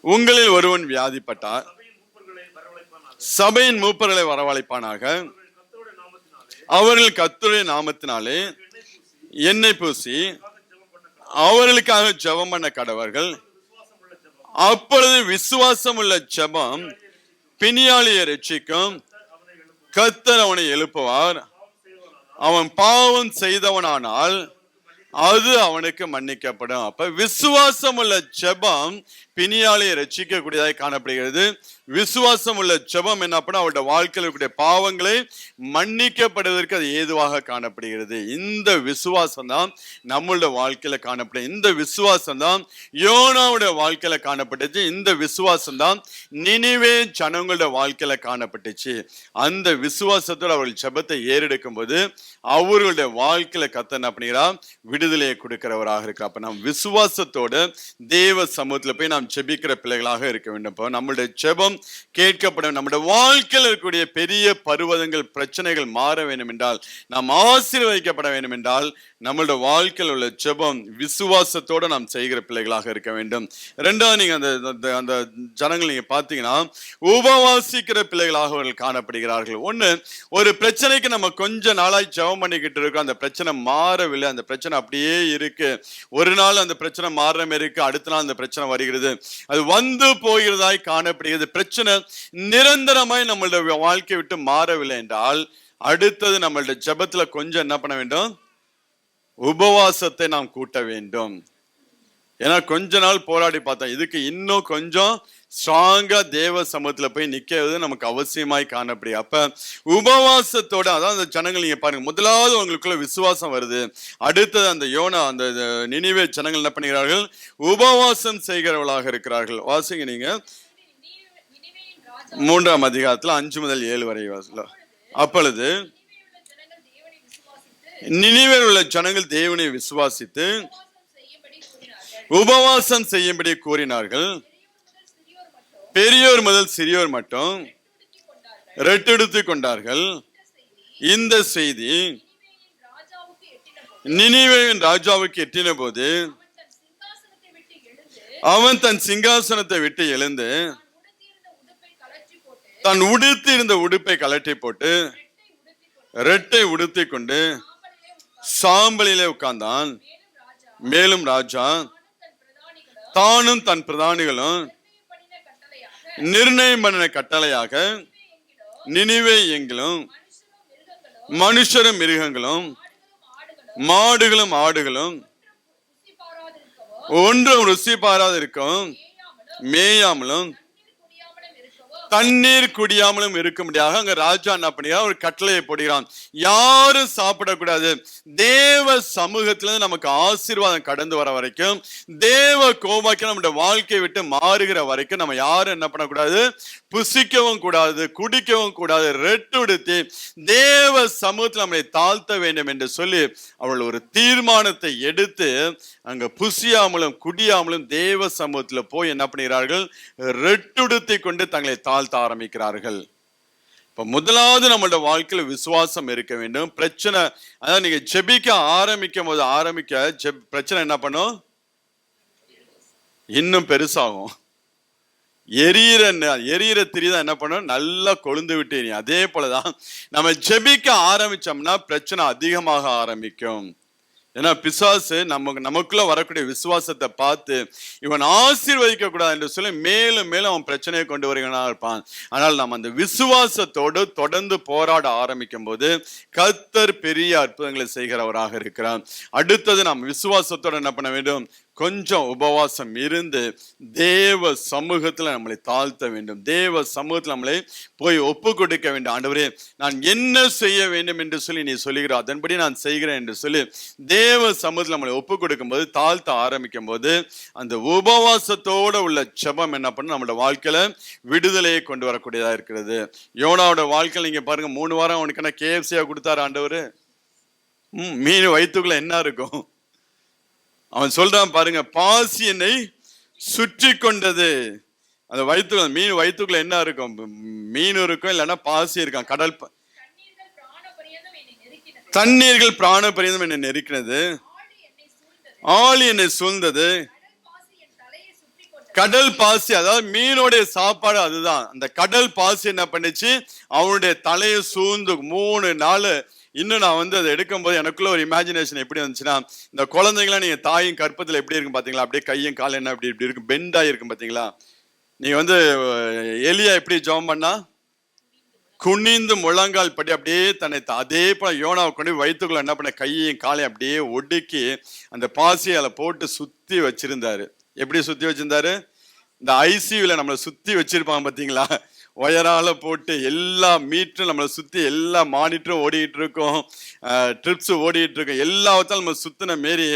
உங்களில் ஒருவன் வியாதிப்பட்டார், சபையின் மூப்பர்களை வரவழைப்பானாக, அவர்கள் கர்த்தருடைய நாமத்தினாலே எண்ணெய் பூசி அவர்களுக்காக ஜெபம் பண்ண கடவர்கள். அப்பொழுது விசுவாசம் உள்ள ஜெபம் பிணியாளியை ரட்சிக்கும், கர்த்தர் அவனை எழுப்புவார். அவன் பாவம் செய்தவனானால் அது அவனுக்கு மன்னிக்கப்படும். அப்ப விசுவாசம் உள்ள ஜெபம் பிணியாளியை ரட்சிக்க கூடியதாக காணப்படுகிறது. விசுவாசம் உள்ள ஜெபம் என்ன பண்ண, அவருடைய வாழ்க்கையில் இருக்கக்கூடிய பாவங்களை மன்னிக்கப்படுவதற்கு அது ஏதுவாக காணப்படுகிறது. இந்த விசுவாசம் தான் நம்மளுடைய வாழ்க்கையில காணப்படும். இந்த விசுவாசம் தான் யோனாவுடைய வாழ்க்கையில காணப்பட்டுச்சு. இந்த விசுவாசம் தான் நினிவே ஜனங்களுடைய வாழ்க்கையில காணப்பட்டுச்சு. அந்த விசுவாசத்தோடு அவர்கள் ஜெபத்தை ஏறெடுக்கும் போது அவர்களுடைய வாழ்க்கையில கர்த்தர் என்ன பண்ணுகிறார், விடுதலையை கொடுக்கிறவராக இருக்கிறார். அப்ப நாம் விசுவாசத்தோடு தேவ சமூகத்துல போய் நாம் ஜெபிக்கிற பிள்ளைகளாக இருக்க வேண்டும். நம்மளுடைய ஜெபம் கேட்கப்படும். நம்முடைய வாழ்க்கையில் இருக்கக்கூடிய பெரிய பருவதங்கள், பிரச்சனைகள் மாற வேண்டும் என்றால், நாம் ஆசீர்வதிக்கப்பட வேண்டும் என்றால், நம்மளுடைய வாழ்க்கையில் உள்ள ஜெபம் விசுவாசத்தோடு நாம் செய்கிற பிள்ளைகளாக இருக்க வேண்டும். ரெண்டாவது, நீங்க அந்த ஜனங்கள் நீங்க பாத்தீங்கன்னா உபவாசிக்கிற பிள்ளைகளாக அவர்கள் காணப்படுகிறார்கள். ஒண்ணு, ஒரு பிரச்சனைக்கு நம்ம கொஞ்ச நாளாய் ஜெபம் பண்ணிக்கிட்டு இருக்கோம், அந்த பிரச்சனை மாறவில்லை, அந்த பிரச்சனை அப்படியே இருக்கு. ஒரு நாள் அந்த பிரச்சனை மாறுற மாதிரி இருக்கு, அடுத்த நாள் அந்த பிரச்சனை வருகிறது, அது வந்து போகிறதாய் காணப்படுகிறது. பிரச்சனை நிரந்தரமாய் நம்மளுடைய வாழ்க்கையை விட்டு மாறவில்லை என்றால், அடுத்தது நம்மளுடைய ஜெபத்துல கொஞ்சம் என்ன பண்ண வேண்டும், உபவாசத்தை நாம் கூட்ட வேண்டும். ஏன்னா கொஞ்ச நாள் போராடி பார்த்தோம், இதுக்கு இன்னும் கொஞ்சம் ஸ்ட்ராங்கா தேவ சமூகத்துல போய் நிக்கிறது நமக்கு அவசியமாய் காணப்படி. அப்ப உபவாசத்தோட, அதான் அந்த ஜனங்கள் நீங்க பாருங்க, முதலாவது உங்களுக்குள்ள விசுவாசம் வருது, அடுத்தது அந்த யோனா அந்த நினிவே ஜனங்கள் என்ன பண்ணுகிறார்கள், உபவாசம் செய்கிறவர்களாக இருக்கிறார்கள். வாசிங்க நீங்க 3ஆம் அதிகாரத்துல 5 முதல் 7 வரை வாசலாம். அப்பொழுது நினிவேல் உள்ள ஜனங்கள் தேவனை விசுவாசித்து உபவாசம் செய்யும்படி கூறினார்கள். பெரியோர் முதல் சிறியோர் மட்டும் ரெட்டெடுத்து கொண்டார்கள். இந்த செய்தி நினிவேயின் ராஜாவுக்கு எட்டின போது அவன் தன் சிங்காசனத்தை விட்டு எழுந்து தன் உடுத்தி இருந்த உடுப்பை கலட்டி போட்டு ரெட்டை உடுத்தி கொண்டு சாம்பலிலே உட்கார்ந்தான். மேலும் ராஜா தானும் தன் பிரதானிகளும் நிர்ணயம் பண்ணின கட்டளையாக நினிவே எங்கிலும் மனுஷரும் மிருகங்களும் மாடுகளும் ஆடுகளும் ஒன்றும் ருசி பாராது இருக்கும், மேயாமலும் தண்ணீர் குடியாமலும் இருக்கும்படியாக அங்க ராஜா என்ன பண்ணுகிறான், ஒரு கட்டளையை போடுகிறான். யாரும் சாப்பிடக்கூடாது. தேவ சமூகத்திலிருந்து நமக்கு ஆசீர்வாதம் கடந்து வர வரைக்கும், தேவ கோபாக்கியம் நம்முடைய வாழ்க்கையை விட்டு மாறுகிற வரைக்கும் நம்ம யாரும் என்ன பண்ணக்கூடாது, புசிக்கவும் கூடாது, குடிக்கவும் கூடாது. ரெட்டுடுத்தி தேவ சமூகத்தில் நம்மளை தாழ்த்த வேண்டும் என்று சொல்லி அவள் ஒரு தீர்மானத்தை எடுத்து அங்க புசியாமலும் குடியாமலும் தேவ சமூகத்துல போய் என்ன பண்ணுகிறார்கள், ரெட்டுடுத்தி கொண்டு தங்களை தாழ்த்த ஆரம்பிக்கிறார்கள். இப்ப முதலாவது நம்மளோட வாழ்க்கையில விசுவாசம் இருக்க வேண்டும். பிரச்சனை, அதாவது நீங்க ஜெபிக்க ஆரம்பிக்கும் போது பிரச்சனை என்ன இன்னும் பெருசாகும். எரியிற திரிதான் என்ன பண்ணும், நல்லா கொழுந்து விட்டு. அதே போலதான் நம்ம ஜெபிக்க ஆரம்பிச்சோம்னா பிரச்சனை அதிகமாக ஆரம்பிக்கும். ஏன்னா பிசாசு நமக்குள்ள வரக்கூடிய விசுவாசத்தை பார்த்து இவன் ஆசீர்வதிக்க கூடாது என்று சொல்லி மேலும் மேலும் அவன் பிரச்சனையை கொண்டு வருகிறான் இருப்பான். ஆனால் நம்ம அந்த விசுவாசத்தோடு தொடர்ந்து போராட ஆரம்பிக்கும் போது கர்த்தர் பெரிய அற்புதங்களை செய்கிறவராக இருக்கிறார். அடுத்தது நாம் விசுவாசத்தோடு என்ன பண்ண வேண்டும், கொஞ்சம் உபவாசம் இருந்து தேவ சமூகத்துல நம்மளை தாழ்த்த வேண்டும். தேவ சமூகத்துல நம்மளை போய் ஒப்பு கொடுக்க வேண்டும். ஆண்டவரே, நான் என்ன செய்ய வேண்டும் என்று சொல்லி நீ சொல்லுகிற, அதன்படி நான் செய்கிறேன் என்று சொல்லி தேவ சமூகத்துல நம்மளை ஒப்பு கொடுக்கும் போது, தாழ்த்த ஆரம்பிக்கும் போது அந்த உபவாசத்தோட உள்ள ஜெபம் என்ன பண்ண நம்மளோட வாழ்க்கையில விடுதலையை கொண்டு வரக்கூடியதா இருக்கிறது. யோனாவோட வாழ்க்கையில நீங்க பாருங்க, 3 வாரம் அவனுக்கு என்ன KFC கொடுத்தாரு ஆண்டவர். மீன் வயிற்றுக்குள்ள என்ன இருக்கும் அவன் சொல்றான் பாருங்க, பாசி என்னை சுற்றி கொண்டது. அந்த வயிற்றுக்குள்ள மீன் வயிற்றுக்குள்ள என்ன இருக்கும், மீன் இருக்கும், இல்லைன்னா பாசி இருக்கும். தண்ணீர்கள் பிராண பரியந்தம் என்னை நெருக்கினது, ஆழி என்னை சூழ்ந்தது. கடல் பாசி, அதாவது மீனுடைய சாப்பாடு அதுதான். அந்த கடல் பாசி என்ன பண்ணுச்சு, அவனுடைய தலையை சூழ்ந்து 3 நாள். இன்னும் நான் அதை எடுக்கும் போது எனக்குள்ள ஒரு இமேஜினேஷன் எப்படி வந்துச்சுன்னா, இந்த குழந்தைங்களாம் நீங்க தாயும் கற்பத்தில் எப்படி இருக்கும் பாத்தீங்களா, அப்படியே கையும் கால் என்ன இப்படி இருக்கும், பெண்டா இருக்கும் பாத்தீங்களா. நீங்க எலியா எப்படி ஜெபம் பண்ணா, குனிந்து முழங்கால் படி அப்படியே தன்னை, அதே போல யோனாவை கொண்டு வயிற்றுக்குள்ள என்ன பண்ண, கையையும் காலையும் அப்படியே ஒடுக்கி அந்த பாசியை அதில் போட்டு சுத்தி வச்சிருந்தாரு. எப்படி சுத்தி வச்சிருந்தாரு, இந்த ICUல நம்மளை சுத்தி வச்சிருப்பாங்க பாத்தீங்களா, ஒயரால போட்டு எல்லா மீட்டரும் நம்மளை சுத்தி எல்லா மானிட்டரும் ஓடிட்டு இருக்கோம், ட்ரிப்ஸ் ஓடிட்டு இருக்கோம். எல்லாவற்றாலும் நம்ம சுத்தின மாரி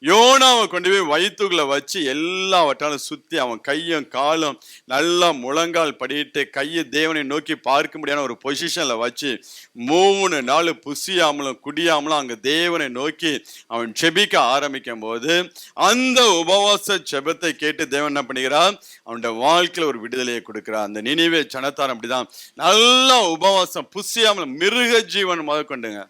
யோனாவை கொண்டு போய் வயிற்றுக்குள்ள வச்சு எல்லாவற்றாலும் சுத்தி அவன் கையும் காலும் நல்லா முழங்கால் படிட்டு கையை தேவனை நோக்கி பார்க்க முடியாத ஒரு பொசிஷன்ல வச்சு 3 நாள் புசியாமலும் குடியாமலும் அங்க தேவனை நோக்கி அவன் ஜெபிக்க ஆரம்பிக்கும் போது அந்த உபவாச ஜெபத்தை கேட்டு தேவன் என்ன பண்ணுகிறார், அவனுடைய வாழ்க்கையில ஒரு விடுதலையை கொடுக்கிறார். அந்த நினிவே ஜனத்தார் அப்படிதான் நல்லா உபவாசம், புசியாமல் மிருக ஜீவன் முதற்கொண்டுங்க,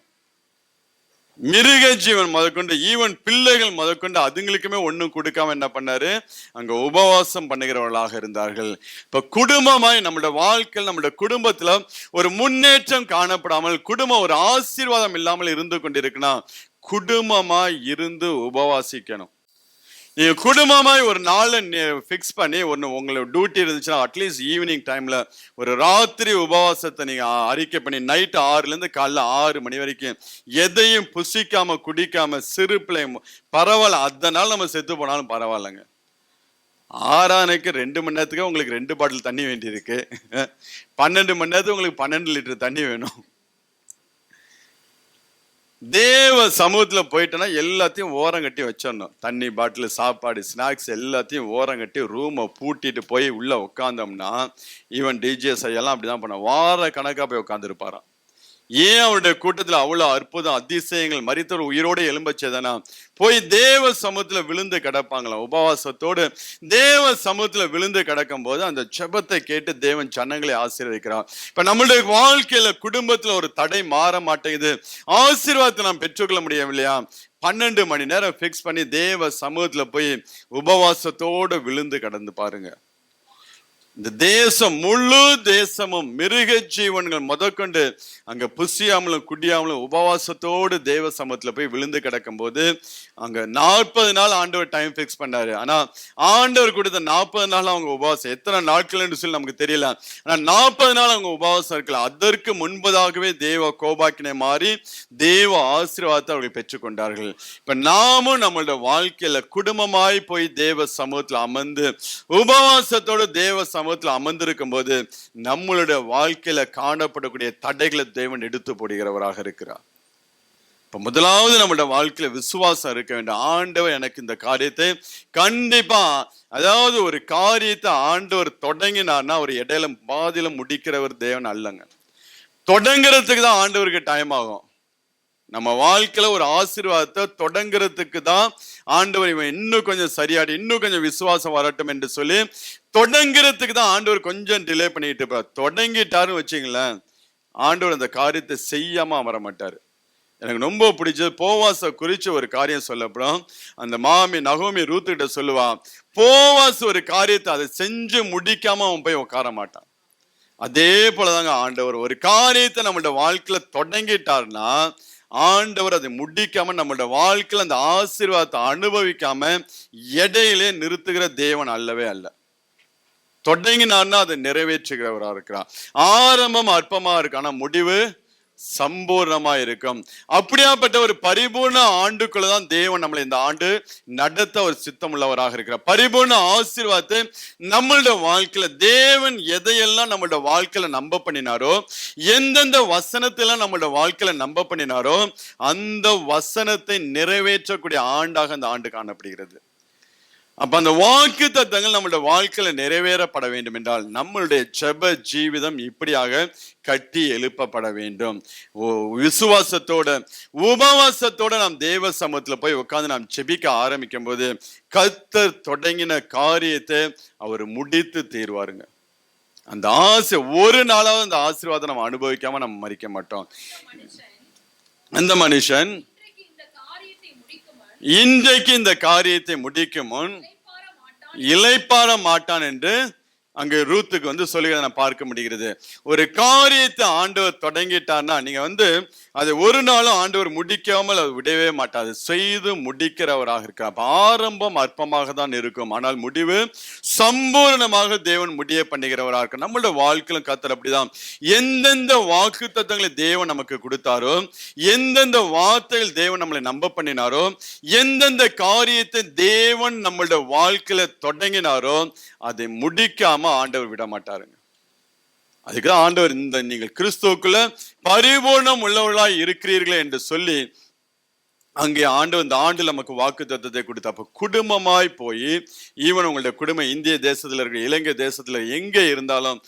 மிருக ஜீவன் முதற்கொண்டு ஈவன் பிள்ளைகள் முதற்கொண்டு அதுங்களுக்குமே ஒண்ணும் கொடுக்காம என்ன பண்ணாரு, அங்க உபவாசம் பண்ணுகிறவர்களாக இருந்தார்கள். இப்ப குடும்பமாய் நம்மளோட வாழ்க்கையில் நம்மளோட குடும்பத்துல ஒரு முன்னேற்றம் காணப்படாமல், குடும்பம் ஒரு ஆசீர்வாதம் இல்லாமல் இருந்து கொண்டிருக்குன்னா குடும்பமாய் இருந்து உபவாசிக்கணும். நீங்க குடும்பமாய் ஒரு நாளை ஃபிக்ஸ் பண்ணி உங்களோட டியூட்டி இருந்துச்சுன்னா அட்லீஸ்ட் ஈவினிங் டைம்ல ஒரு ராத்திரி உபவாசத்தை நீங்க அறிக்கை பண்ணி நைட்டு 6 இருந்து காலைல 6 மணி வரைக்கும் எதையும் புசிக்காம குடிக்காம, சிறு பிள்ளை பரவாயில்ல, அதனால நம்ம செத்து போனாலும் பரவாயில்லங்க. 6 2 மணி நேரத்துக்கு உங்களுக்கு 2 பாட்டில் தண்ணி வேண்டியிருக்கு, 12 மணி நேரத்துக்கு உங்களுக்கு 12 லிட்டர் தண்ணி வேணும். தேவ சமூகத்துல போயிட்டோன்னா எல்லாத்தையும் ஓரம் கட்டி வச்சிடணும். தண்ணி பாட்டில், சாப்பாடு, ஸ்நாக்ஸ் எல்லாத்தையும் ஓரம் கட்டி ரூமை பூட்டிட்டு போய் உள்ள உட்காந்தோம்னா, ஈவன் DJs எல்லாம் அப்படிதான் பண்ண வார கணக்கா போய் உட்காந்துருப்பாராம். ஏன் அவருடைய கூட்டத்துல அவ்வளவு அற்புதம் அதிசயங்கள், மரித்தவர் உயிரோடு எழும்பச்சேதனா போய் தேவ சமூகத்துல விழுந்து கிடப்பாங்களாம். உபவாசத்தோடு தேவ சமூகத்துல விழுந்து கிடக்கும் போது அந்த ஜெபத்தை கேட்டு தேவன் ஜனங்களை ஆசீர்வதிக்கிறார். இப்ப நம்மளுடைய வாழ்க்கையில குடும்பத்துல ஒரு தடை மாற மாட்டேங்குது, ஆசீர்வாதத்தை நாம் பெற்றுக்கொள்ள முடியவில்லையா? 12 மணி நேரம் பிக்ஸ் பண்ணி தேவ சமூகத்துல போய் உபவாசத்தோடு விழுந்து கடந்து பாருங்க. இந்த தேசம், முழு தேசமும் மிருக ஜீவன்கள் முதற்கொண்டு அங்க புசியாமலும் குடியாமலும் உபவாசத்தோடு தேவ சமூகத்துல போய் விழுந்து கிடக்கும் போது அங்க 40 நாள் ஆண்டவர் டைம் பிக்ஸ் பண்ணாரு. ஆனா ஆண்டவர் கொடுத்த 40 நாள் அவங்க உபவாசம், எத்தனை நாட்கள் என்று சொல்லி நமக்கு தெரியல, ஆனா 40 நாள் அவங்க உபவாசம் இருக்கலாம். அதற்கு முன்பதாகவே தேவ கோபாக்கினை மாறி தேவ ஆசீர்வாதத்தை அவர்கள் பெற்றுக்கொண்டார்கள். இப்ப நாமும் நம்மளோட வாழ்க்கையில குடும்பமாய் போய் தேவ சமூகத்துல அமர்ந்து உபவாசத்தோடு தேவ சமூகத்துல அமர்ந்திருக்கும் போது நம்மளுடைய வாழ்க்கையில காணப்படக்கூடிய தடைகளை தேவன் எடுத்து போடுகிறவராக இருக்கிறார். இப்ப முதலாவது நம்மளோட வாழ்க்கையில விசுவாசம் இருக்க வேண்டும். ஆண்டவர் எனக்கு இந்த காரியத்தை கண்டிப்பா, அதாவது ஒரு காரியத்தை ஆண்டவர் தொடங்கினார்னா ஒரு இடையில பாதியில முடிக்கிறவர் தேவன் அல்லங்க. தொடங்குறதுக்கு தான் ஆண்டவருக்கு டைம் ஆகும். நம்ம வாழ்க்கையில ஒரு ஆசீர்வாதத்தை தொடங்குறதுக்கு தான் ஆண்டவர் இவன் இன்னும் கொஞ்சம் சரியாடி, இன்னும் கொஞ்சம் விசுவாசம் வரட்டும் என்று சொல்லி தொடங்குறதுக்கு தான் ஆண்டவர் கொஞ்சம் டிலே பண்ணிட்டு இருப்பார். தொடங்கிட்டாருன்னு வச்சுங்களேன், ஆண்டவர் அந்த காரியத்தை செய்யாம அமர மாட்டாரு. எனக்கு ரொம்ப பிடிச்சது, போவாச குறிச்சு ஒரு காரியம் சொல்லப்படும். அந்த மாமி நகோமி ரூத்து கிட்ட சொல்லுவா, போவாஸ் ஒரு காரியத்தை அதை செஞ்சு முடிக்காம அவன் போய் உட்கார மாட்டான். அதே போலதாங்க ஆண்டவர் ஒரு காரியத்தை நம்மளோட வாழ்க்கையில தொடங்கிட்டார்னா ஆண்டவர் அதை முடிக்காம நம்மளோட வாழ்க்கையில அந்த ஆசீர்வாதத்தை அனுபவிக்காம இடையிலே நிறுத்துகிற தேவன் அல்லவே அல்ல. தொடங்கினார்னா அதை நிறைவேற்றுகிறவராக இருக்கிறார். ஆரம்பம் அற்பமா இருக்கு, ஆனா முடிவு சம்பூர்ணமா இருக்கும். அப்படியாப்பட்ட ஒரு பரிபூர்ண ஆண்டுக்குள்ளதான் தேவன் நம்மளை இந்த ஆண்டு நடத்த ஒரு சித்தம் உள்ளவராக இருக்கிறார். பரிபூர்ண ஆசீர்வாதத்தை நம்மளோட வாழ்க்கையில தேவன் எதையெல்லாம் நம்மளோட வாழ்க்கையில நம்ப பண்ணினாரோ, எந்தெந்த வசனத்தெல்லாம் நம்மளோட வாழ்க்கையில நம்ப பண்ணினாரோ அந்த வசனத்தை நிறைவேற்றக்கூடிய ஆண்டாக அந்த ஆண்டு காணப்படுகிறது. அப்ப அந்த வாக்கு தத்தங்கள் நம்மளுடைய வாழ்க்கையில நிறைவேறப்பட வேண்டும் என்றால் நம்மளுடைய ஜெப ஜீவிதம் இப்படியாக கட்டி எழுப்பப்பட வேண்டும். விசுவாசத்தோட உபவாசத்தோட நாம் தேவ சமூகத்துல போய் உட்கார்ந்து நாம் ஜெபிக்க ஆரம்பிக்கும் போது கர்த்தர் தொடங்கின காரியத்தை அவர் முடித்து தீர்வாருங்க. அந்த ஆசை ஒரு நாளாவது அந்த ஆசீர்வாதம் நம்ம அனுபவிக்காம நம்ம மறிக்க மாட்டோம். அந்த மனுஷன் இன்றைக்கு இந்த காரியத்தை முடிக்கும் முன் இளைப்பாற மாட்டான் என்று அங்க ரூத்துக்கு சொல்லுகிறத நான் பார்க்க முடிகிறது. ஒரு காரியத்தை ஆண்டவர் தொடங்கிட்டார்னா நீங்க அது ஒரு நாளும் ஆண்டவர் முடிக்காமல் அது விடவே மாட்டாது, செய்து முடிக்கிறவராக இருக்கிறார். ஆரம்பம் அற்பமாக தான் இருக்கும், ஆனால் முடிவு சம்பூர்ணமாக தேவன் முடிய பண்ணுகிறவராக இருக்க. நம்மளோட வாழ்க்கையிலும் கர்த்தர் அப்படிதான். எந்தெந்த வாக்கு தத்தங்களை தேவன் நமக்கு கொடுத்தாரோ, எந்தெந்த வார்த்தைகள் தேவன் நம்மளை நம்ப பண்ணினாரோ, எந்தெந்த காரியத்தை தேவன் நம்மளோட வாழ்க்கையில தொடங்கினாரோ அதை முடிக்காம ஆண்டவர் விட மாட்டாருங்க. அதுக்குதான் ஆண்டவர் நீங்கள் கிறிஸ்துவுக்குள்ள பரிபூர்ணம் உள்ளவர்களாய் இருக்கிறீர்களே என்று சொல்லி அங்கே ஆண்டவர் இந்த ஆண்டு நமக்கு வாக்கு தத்தத்தை கொடுத்த. அப்ப குடும்பமாய் போய் ஈவன் உங்களுடைய குடும்பம் இந்திய தேசத்துல இருக்கு, இலங்கை தேசத்துல எங்க இருந்தாலும்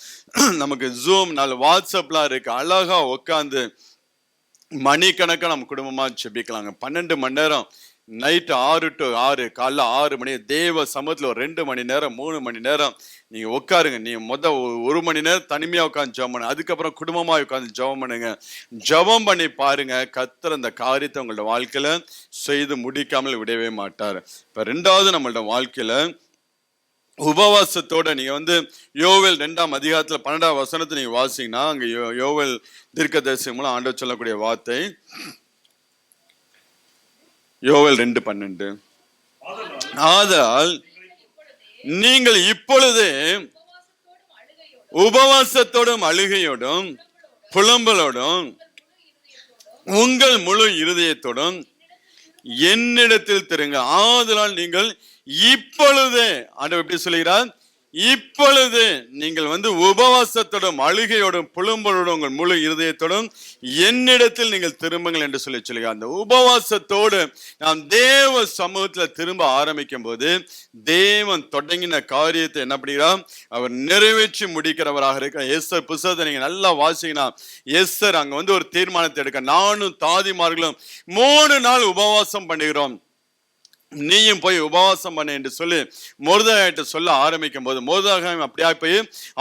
நமக்கு ஜூம் வாட்ஸ்அப்லாம் இருக்கு, அழகா உட்காந்து மணிக்கணக்கா நம்ம குடும்பமா ஜெபிக்கலாங்க. 12 மணி நேரம், நைட்டு 6 to 6, காலைல 6 மணி, தேவ சமூகத்துல ஒரு 2 மணி நேரம் 3 மணி நேரம் நீங்க உட்காருங்க. நீங்க 1 மணி நேரம் தனிமையா உட்காந்து ஜெபம் பண்ணுங்க, அதுக்கப்புறம் குடும்பமா உட்காந்து ஜெபம் பண்ணுங்க. ஜெபம் பண்ணி பாருங்க, கர்த்தர் அந்த காரியத்தை உங்களோட வாழ்க்கையில செய்து முடிக்காமல் விடவே மாட்டார். இப்ப 2வது நம்மளோட வாழ்க்கையில உபவாசத்தோட நீங்க யோவேல் 2ஆம் அதிகாரத்துல 12ஆம் வசனத்தை நீங்க வாசிங்கன்னா அங்க யோவேல் தீர்க்கதரிசி மூலம் ஆண்டவர் சொல்லக்கூடிய வார்த்தை யோவேல் 2:12, ஆதலால் நீங்கள் இப்பொழுது உபவாசத்தோடும் அழுகையோடும் புலம்பலோடும் உங்கள் முழு இருதயத்தோடும் என்னிடத்தில் திருங்க. ஆதலால் நீங்கள் இப்பொழுதே, ஆண்டவர் எப்படி சொல்லுகிறார், இப்பொழுது நீங்கள் உபவாசத்தோடும் அழுகையோடும் புலம்பலோடும் உங்கள் முழு இருதயத்தோடும் என்னிடத்தில் நீங்கள் திரும்புங்கள் என்று சொல்லுங்க. அந்த உபவாசத்தோடு நாம் தேவ சமூகத்துல திரும்ப ஆரம்பிக்கும் போது தேவன் தொடங்கின காரியத்தை என்ன பண்ணுகிறார், அவர் நிறைவேற்றி முடிக்கிறவராக இருக்க. எஸ்தர் புத்தகத்தை நீங்க நல்லா வாசிங்கன்னா, எஸ்தர் அங்க ஒரு தீர்மானத்தை எடுக்க, நானும் தாதிமார்களும் 3 நாள் உபவாசம் பண்ணுகிறோம், நீயும் போய் உபவாசம் பண்ண என்று சொல்லி மொர்தெகாய்ட்ட சொல்ல ஆரம்பிக்கும் போது மொர்தெகாய் அப்படியா போய்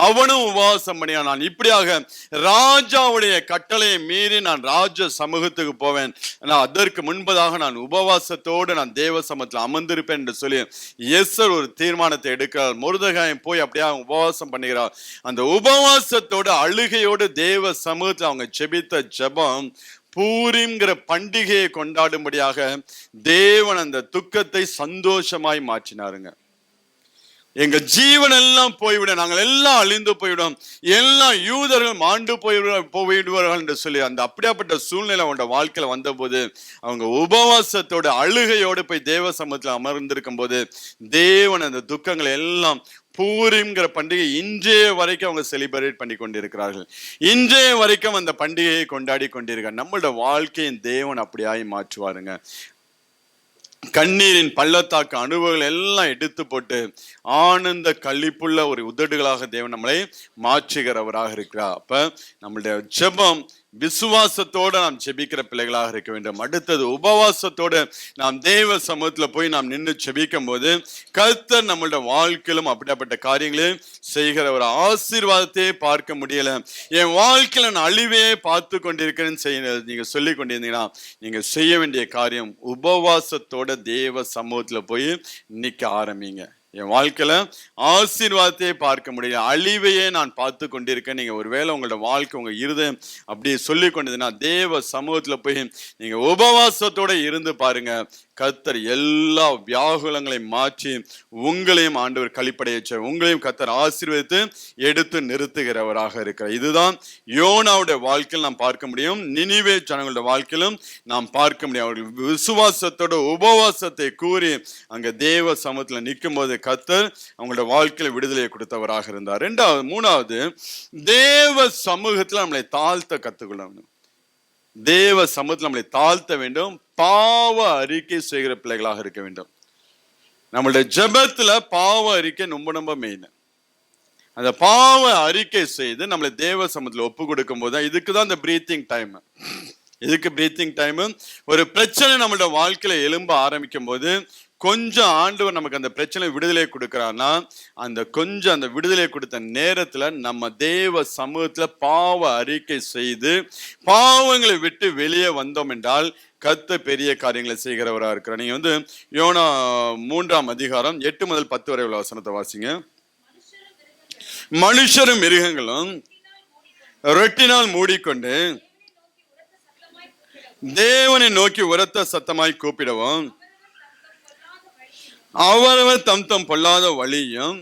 அவனும் உபவாசம் பண்ணியா, நான் இப்படியாக ராஜாவுடைய கட்டளையை மீறி நான் ராஜ சமூகத்துக்கு போவேன், நான் அதற்கு முன்பதாக நான் உபவாசத்தோடு நான் தேவ சமூகத்தில் அமர்ந்திருப்பேன் என்று சொல்லி எஸ்தர் ஒரு தீர்மானத்தை எடுக்கிறார். மொர்தெகாய் போய் அப்படியா உபவாசம் பண்ணுகிறார். அந்த உபவாசத்தோடு அழுகையோடு தேவ சமூகத்தில் அவங்க ஜெபித்த ஜெபம் பூரிம்ங்கிற பண்டிகையை கொண்டாடும்படியாக தேவன் அந்த துக்கத்தை சந்தோஷமாய் மாற்றினாருங்க. எங்க ஜீவன் எல்லாம் போய்விட, நாங்கள் எல்லாம் அழிந்து போய்விடும், எல்லா யூதர்கள் மாண்டு போய்விடுவார்கள் என்று சொல்லி அந்த அப்படியாப்பட்ட சூழ்நிலை அவங்க வாழ்க்கையில வந்த போது அவங்க உபவாசத்தோட அழுகையோடு போய் தேவ சமூகத்தில் அமர்ந்திருக்கும் போது தேவன் அந்த துக்கங்களை எல்லாம் பூரிம்ங்கிற பண்டிகை இன்றைய வரைக்கும் அவங்க செலிப்ரேட் பண்ணி கொண்டிருக்கிறார்கள். இன்றைய வரைக்கும் அந்த பண்டிகையை கொண்டாடி கொண்டிருக்காங்க. நம்மளோட வாழ்க்கையின் தேவன் அப்படியாய் மாற்றுவாருங்க. கண்ணீரின் பள்ளத்தாக்கு அனுபவங்கள் எல்லாம் எடுத்து போட்டு ஆனந்த கழிப்புள்ள ஒரு உதடுகளாக தேவன் நம்மளை மாற்றுகிறவராக இருக்கிறார். அப்ப நம்மளுடைய ஜெபம் விசுவாசத்தோடு நாம் ஜெபிக்கிற பிள்ளைகளாக இருக்க வேண்டும். அடுத்தது உபவாசத்தோடு நாம் தேவ சமூகத்துல போய் நாம் நின்று ஜெபிக்கும் போது கர்த்தர் நம்மளோட வாழ்க்கையிலும் அப்படிப்பட்ட காரியங்களையும் செய்கிற ஒரு ஆசீர்வாதத்தையே பார்க்க முடியல, என் வாழ்க்கையில நான் அழிவையே பார்த்து கொண்டிருக்கிறேன்னு நீங்க சொல்லி கொண்டிருந்தீங்கன்னா நீங்க செய்ய வேண்டிய காரியம் உபவாசத்தோட தேவ சமூகத்துல போய் நிக்க ஆரம்பிங்க. என் வாழ்க்கையில ஆசீர்வாதத்தையே பார்க்க முடியல, அழிவையே நான் பார்த்து கொண்டிருக்கேன், நீங்க ஒருவேளை உங்களோட வாழ்க்கை உங்க இருதயம் அப்படி சொல்லி கொண்டதுன்னா தேவ சமூகத்துல போய் நீங்க உபவாசத்தோட இருந்து பாருங்க. கர்த்தர் எல்லா வியாகுலங்களையும் மாற்றி உங்களையும் ஆண்டவர் களிப்படைய உங்களையும் கர்த்தர் ஆசீர்வதித்து எடுத்து நிறுத்துகிறவராக இருக்கிறார். இதுதான் யோனாவுடைய வாழ்க்கையில் நாம் பார்க்க முடியும், நினிவே ஜனங்களுடைய வாழ்க்கையிலும் நாம் பார்க்க முடியும். அவர்கள் விசுவாசத்தோட உபவாசத்தை கூறி அங்க தேவ சமூகத்துல நிற்கும் போது கர்த்தர் அவங்களோட வாழ்க்கையில விடுதலையை கொடுத்தவராக இருந்தார். மூணாவது தேவ சமூகத்துல நம்மளை தாழ்த்த கத்துக்கொள்ளணும். தேவ சமூகத்தில் நம்மளை தாழ்த்த வேண்டும், பாவ அறிக்கை செய்கிற பிள்ளைகளாக இருக்க வேண்டும். நம்மளுடைய ஜெபத்துல பாவ அறிக்கை ரொம்ப மெயின். அந்த பாவ அறிக்கை செய்து நம்மளை தேவ சமூகத்தில் ஒப்பு கொடுக்கும் போது இதுக்குதான் இந்த பிரீத்திங் டைம். இதுக்கு பிரீத்திங் டைம். ஒரு பிரச்சனை நம்மளோட வாழ்க்கையில எழும்ப ஆரம்பிக்கும் போது கொஞ்சம் ஆண்டவர் நமக்கு அந்த பிரச்சனை விடுதலை கொடுக்கிறான்னா அந்த விடுதலை கொடுத்த நேரத்துல நம்ம தேவ சமூகத்துல பாவ அறிக்கை செய்து பாவங்களை விட்டு வெளியே வந்தோம் என்றால் கர்த்தர் பெரிய காரியங்களை செய்கிறவராக இருக்கிறார். நீங்க யோனா 3ஆம் அதிகாரம் 8 முதல் 10 வரை உள்ள வசனத்தை வாசிங்க. மனுஷரும் மிருகங்களும் ரொட்டினால் மூடிக்கொண்டு தேவனை நோக்கி உரத்த சத்தமாய் கூப்பிடவும் அவரவர் தம் தம் பொல்லாத வழியும்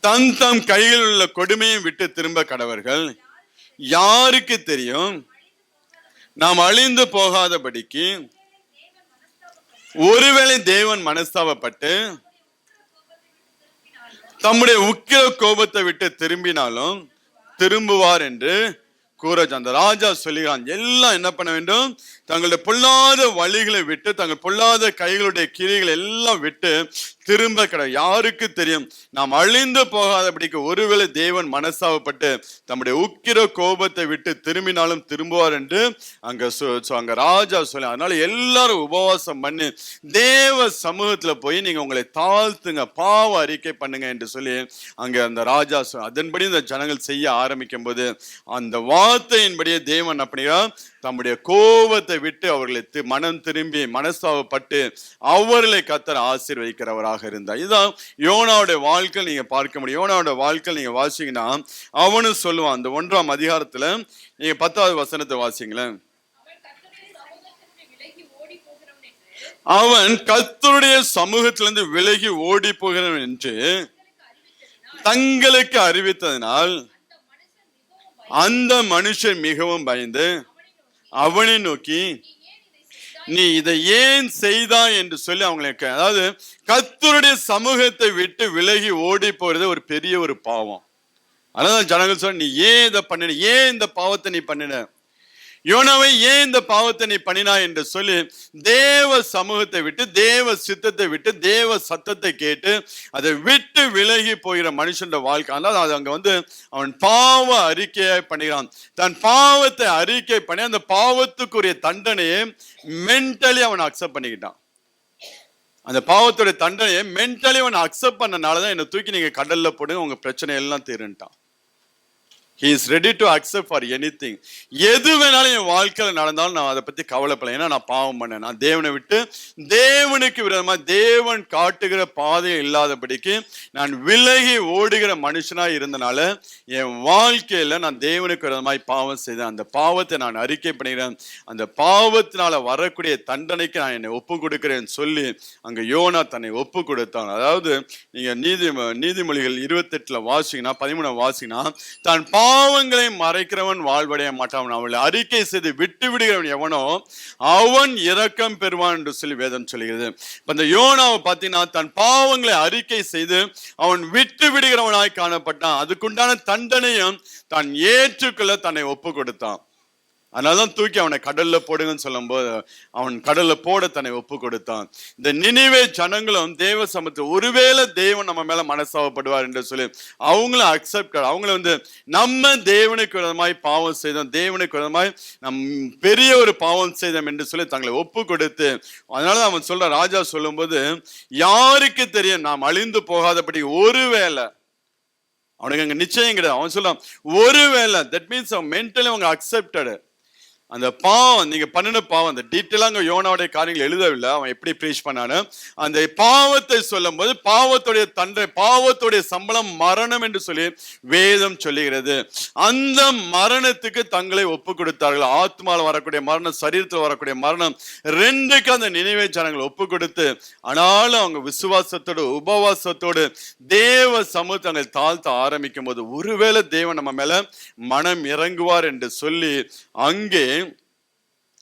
தம் தம் கையில் உள்ள கொடுமையை விட்டு திரும்ப கடவர்கள். யாருக்கு தெரியும்? நாம் அழிந்து போகாதபடிக்கு ஒருவேளை தேவன் மனஸ்தாபப்பட்டு தம்முடைய உக்கிர கோபத்தை விட்டு திரும்பினாலும் திரும்புவார் என்று கூற அந்த ராஜா சொல்லுகிறான். எல்லாம் என்ன பண்ண வேண்டும்? தங்களுடைய பொல்லாத வழிகளை விட்டு தங்கள் பொல்லாத கைகளுடைய கிரிகளை எல்லாம் விட்டு திரும்ப யாருக்கு தெரியும்? நாம் அழிந்து போகாதபடிக்கு ஒருவேளை தேவன் மனசாவப்பட்டு தம்முடைய உக்கிர கோபத்தை விட்டு திரும்பினாலும் திரும்புவார் என்று அங்க ராஜா சொல்ல. அதனால எல்லாரும் உபவாசம் பண்ணி தேவ சமூகத்துல போய் நீங்க உங்களை தாழ்த்துங்க, பாவ அறிக்கை பண்ணுங்க என்று சொல்லி அங்க அந்த ராஜா அதன்படி இந்த ஜனங்கள் செய்ய ஆரம்பிக்கும் போது அந்த வார்த்தையின்படியே தேவன் அப்படியா தம்முடைய கோபத்தை விட்டு அவர்களை மனம் திரும்பி மனஸ்தாபப்பட்டு அவர்களை கர்த்தர் ஆசீர்வதிக்கிறவராக இருந்தார். இதுதான் யோனாவுடைய வாழ்க்கை நீங்க பார்க்க முடியும். யோனாவுடைய வாழ்க்கை நீங்க வாசிங்கன்னா அவனும் சொல்லுவான். அந்த 1ஆம் அதிகாரத்துல நீங்க 10வது வசனத்தை வாசிங்களேன். அவன் கர்த்தருடைய சமூகத்திலிருந்து விலகி ஓடி போகிறவன் என்று தங்களுக்கு அறிவித்ததினால் அந்த மனுஷன் மிகவும் பயந்து அவனை நோக்கி நீ இதை ஏன் செய்தாய் என்று சொல்லி அவங்களுக்கு, அதாவது கர்த்தருடைய சமூகத்தை விட்டு விலகி ஓடி போறது ஒரு பெரிய ஒரு பாவம். அதனால ஜனங்கள் சொல்ல, நீ ஏன் இதை பண்ணின, ஏன் இந்த பாவத்தை நீ பண்ணின, யோனாவை ஏன் இந்த பாவத்தை நீ பண்ணினா என்று சொல்லி தேவ சமூகத்தை விட்டு, தேவ சித்தத்தை விட்டு, தேவ சத்தத்தை கேட்டு அதை விட்டு விலகி போகிற மனுஷன் வாழ்க்கை. அதனால அது அங்க அவன் பாவ அறிக்கையை பண்ணுகிறான். தன் பாவத்தை அறிக்கை பண்ணி அந்த பாவத்துக்குரிய தண்டனையை மென்டலி அவன் அக்செப்ட் பண்ணிக்கிட்டான். அந்த பாவத்துடைய தண்டனையை மென்டலி அவன் அக்செப்ட் பண்ணனாலதான் என்னை தூக்கி நீங்க கடல்ல போடுங்க, உங்க பிரச்சனை எல்லாம் தீருன்ட்டான். He is ready to accept for anything. எது வேணாலும் என் வாழ்க்கையில் நடந்தாலும் நான் அதை பத்தி கவலைப்படல. ஏன்னா நான் பாவம் பண்ணேன். நான் தேவனை விட்டு தேவனுக்கு விரோதமா தேவன் காட்டுகிற பாதை இல்லாதபடிக்கு நான் விலகி ஓடுகிற மனுஷனா இருந்தனால என் வாழ்க்கையில நான் தேவனுக்கு விரோதமாய் பாவம் செய்தேன். அந்த பாவத்தை நான் அறிக்கை பண்ணுகிறேன். அந்த பாவத்தினால வரக்கூடிய தண்டனைக்கு நான் என்னை ஒப்பு கொடுக்கிறேன்னு சொல்லி அங்க யோனா தன்னை ஒப்பு கொடுத்தான். அதாவது நீங்க நீதிமொழிகள் 28 வாசிங்கன்னா 13 வாசிங்கன்னா, தான் பாவங்களை மறைக்கிறவன் வாழ்வடைய மாட்டான், அவளை அறிக்கை செய்து விட்டு விடுகிறவன் எவனோ அவன் இரக்கம் பெறுவான் என்று சொல்லி வேதம் சொல்கிறது. இந்த யோனாவை பார்த்தீங்கன்னா தன் பாவங்களை அறிக்கை செய்து அவன் விட்டு விடுகிறவனாய் காணப்பட்டான். அதுக்குண்டான தண்டனையும் தான் ஏற்றுக்கொள்ள தன்னை ஒப்பு கொடுத்தான். அதனாலதான் தூக்கி அவனை கடல்ல போடுங்கன்னு சொல்லும் போது அவன் கடல்ல போட தன்னை ஒப்பு கொடுத்தான். இந்த நினிவே ஜனங்களும் தேவ சமூகத்தில் ஒருவேளை தேவன் நம்ம மேல மனசாவப்படுவார் என்று சொல்லி அவங்களும் அக்செப்ட், அவங்கள நம்ம தேவனுக்கு விரோதமாய் பாவம் செய்தோம், தேவனுக்கு விரோதமாய் நம் பெரிய ஒரு பாவம் செய்தோம் என்று சொல்லி தங்களை ஒப்பு கொடுத்து, அதனால அவன் சொல்ற, ராஜா சொல்லும் போது யாருக்கு தெரியும் நாம் அழிந்து போகாதபடி ஒருவேளை, அவனுக்கு அங்க நிச்சயம் கிடையாது. அவன் சொல்றான் ஒருவேளை, தட் மீன்ஸ் அவன் மென்டலி அவங்க அக்செப்டட். அந்த பாவம் நீங்க பண்ணின பாவம், அந்த டீட்டெயிலா அங்க யோனாவுடைய காரியங்கள் எழுதவில்லை, அவன் எப்படி ப்ரீச் பண்ணானு. அந்த பாவத்தை சொல்லும் போது பாவத்துடைய தண்டனை, பாவத்துடைய சம்பளம் மரணம் என்று சொல்லி வேதம் சொல்லுகிறது. அந்த மரணத்துக்கு தங்களை ஒப்பு கொடுத்தார்கள். ஆத்மாவில் வரக்கூடிய மரணம், சரீரத்தில் வரக்கூடிய மரணம், ரெண்டுக்கு அந்த நினைவே ஜனங்கள் ஒப்பு கொடுத்து, ஆனாலும் அவங்க விசுவாசத்தோடு உபவாசத்தோடு தேவ சமூகத்தை தாழ்த்த ஆரம்பிக்கும் போது ஒருவேளை தேவன் நம்ம மேல மனம் இறங்குவார் என்று சொல்லி அங்கே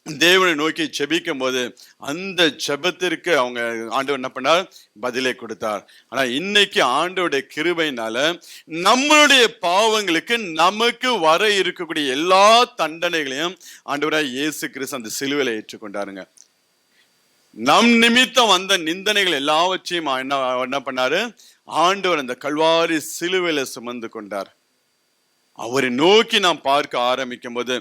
தேவனை நோக்கி ஜெபிக்கும் போது அந்த ஜெபத்திற்கு அவங்க ஆண்டவர் என்ன பண்ணார், பதிலை கொடுத்தார். ஆனா இன்னைக்கு ஆண்டவருடைய கிருபையினால நம்மளுடைய பாவங்களுக்கு நமக்கு வர இருக்கக்கூடிய எல்லா தண்டனைகளையும் ஆண்டவராய் இயேசு கிறிஸ்து அந்த சிலுவையில ஏற்றுக்கொண்டாருங்க. நம் நிமித்தம் வந்த நிந்தனைகள் எல்லாவற்றையும் என்ன பண்ணாரு, ஆண்டவர் அந்த கல்வாரி சிலுவையில சுமந்து கொண்டார். அவரை நோக்கி நாம் பார்க்க ஆரம்பிக்கும் போது,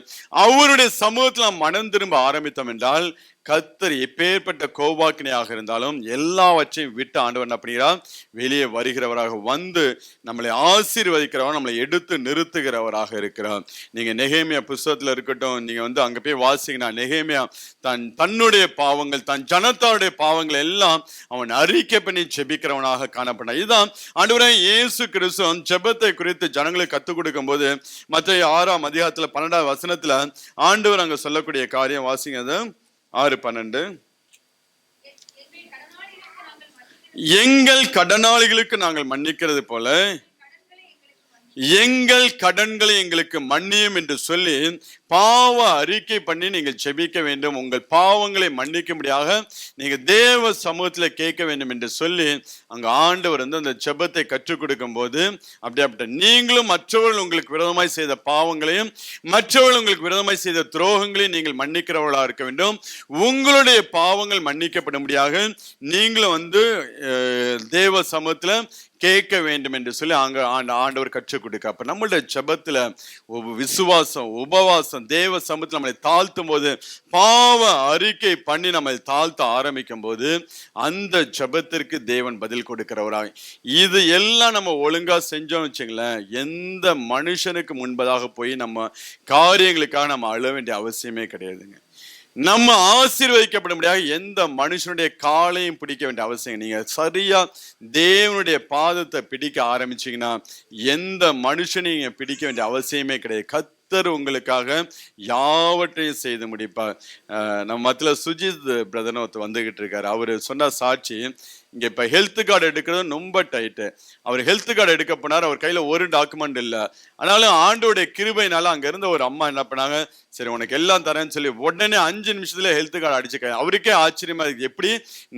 அவருடைய சமூகத்தில் நாம் மனம் திரும்ப ஆரம்பித்தோம் என்றால், கர்த்தர் எப்பேற்பட்ட கோபாக்கினையாக இருந்தாலும் எல்லாவற்றையும் விட்டு ஆண்டவர் என்ன பண்ணுகிறார், வெளியே வருகிறவராக வந்து நம்மளை ஆசீர்வதிக்கிறவர், நம்மளை எடுத்து நிறுத்துகிறவராக இருக்கிறார். நீங்க நெகேமியா புஸ்தகத்துல இருக்கட்டும், நீங்க அங்க போய் வாசிங்கன்னா, நெகேமியா தன்னுடைய பாவங்கள், தன் ஜனத்தாருடைய பாவங்கள் எல்லாம் அவன் அறிக்கை பண்ணி ஜெபிக்கிறவனாக காணப்பட்டான். இதுதான் ஆண்டவராகிய இயேசு கிறிஸ்து ஜெபத்தை குறித்து ஜனங்களுக்கு கத்துக் கொடுக்கும் போது மத்தேயு 6ஆம் அதிகாரத்துல 12ஆம் வசனத்துல ஆண்டவர் அங்க சொல்லக்கூடிய காரியம் வாசிங்க, 6:12. எங்கள் கடனாளிகளுக்கு நாங்கள் மன்னிக்கிறது போல எங்கள் கடன்களை எங்களுக்கு மன்னியும் என்று சொல்லி பாவ அறிக்கை பண்ணி நீங்கள் ஜெபிக்க வேண்டும். உங்கள் பாவங்களை மன்னிக்கும்படியாக நீங்க தேவ சமூகத்துல கேட்க வேண்டும் என்று சொல்லி அங்க ஆண்டவர் அந்த ஜெபத்தை கற்றுக் கொடுக்கும் போது, அப்படியாப்பட்ட நீங்களும் மற்றவர்கள் உங்களுக்கு விரோதமாய் செய்த பாவங்களையும் மற்றவர்கள் உங்களுக்கு விரோதமாய் செய்த துரோகங்களையும் நீங்கள் மன்னிக்கிறவர்களா இருக்க வேண்டும். உங்களுடைய பாவங்கள் மன்னிக்கப்படும்படியாக நீங்களும் தேவ சமூகத்துல கேட்க வேண்டும் என்று சொல்லி அங்க ஆண்டவர் கற்றுக் கொடுக்க. அப்ப நம்மளுடைய ஜெபத்துல விசுவாசம், உபவாசம், தேவ சமூகத்தில் நம்மளை தாழ்த்தும் போது, பாவ அறிக்கை பண்ணி நம்மை தாழ்த்த ஆரம்பிக்கும் போது அந்த ஜெபத்திற்கு தேவன் பதில் கொடுக்கிறவராக. இது எல்லாம் நம்ம ஒழுங்கா செஞ்சோம் வச்சுங்களேன், எந்த மனுஷனுக்கு முன்பதாக போய் நம்ம காரியங்களுக்காக நம்ம அழ வேண்டிய அவசியமே கிடையாதுங்க. நம்ம ஆசீர்வதிக்கப்படும்படியாக எந்த மனுஷனுடைய காலையும் பிடிக்க வேண்டிய அவசியம். நீங்க சரியா தேவனுடைய பாதத்தை பிடிக்க ஆரம்பிச்சீங்கன்னா எந்த மனுஷனையும் நீங்க பிடிக்க வேண்டிய அவசியமே கிடையாது. கர்த்தர் உங்களுக்காக யாவற்றையும் செய்து முடிப்பார். நம்ம மத்தியில சுஜித் பிரதர் வந்துகிட்டு இருக்காரு. அவரு சொன்ன சாட்சி, இங்க இப்ப ஹெல்த் கார்டு எடுக்கிறது ரொம்ப டைட்டு. அவர் ஹெல்த் கார்டு எடுக்க போனார், அவர் கையில ஒரு டாக்குமெண்ட் இல்லை. ஆனாலும் ஆண்டோடைய கிருபையினால அங்க இருந்த ஒரு அம்மா என்ன பண்ணாங்க, சரி உனக்கு எல்லாம் தரேன்னு சொல்லி உடனே 5 நிமிஷத்துல ஹெல்த் கார்டு அடிச்சுக்க. அவருக்கே ஆச்சரியமா இருக்கு, எப்படி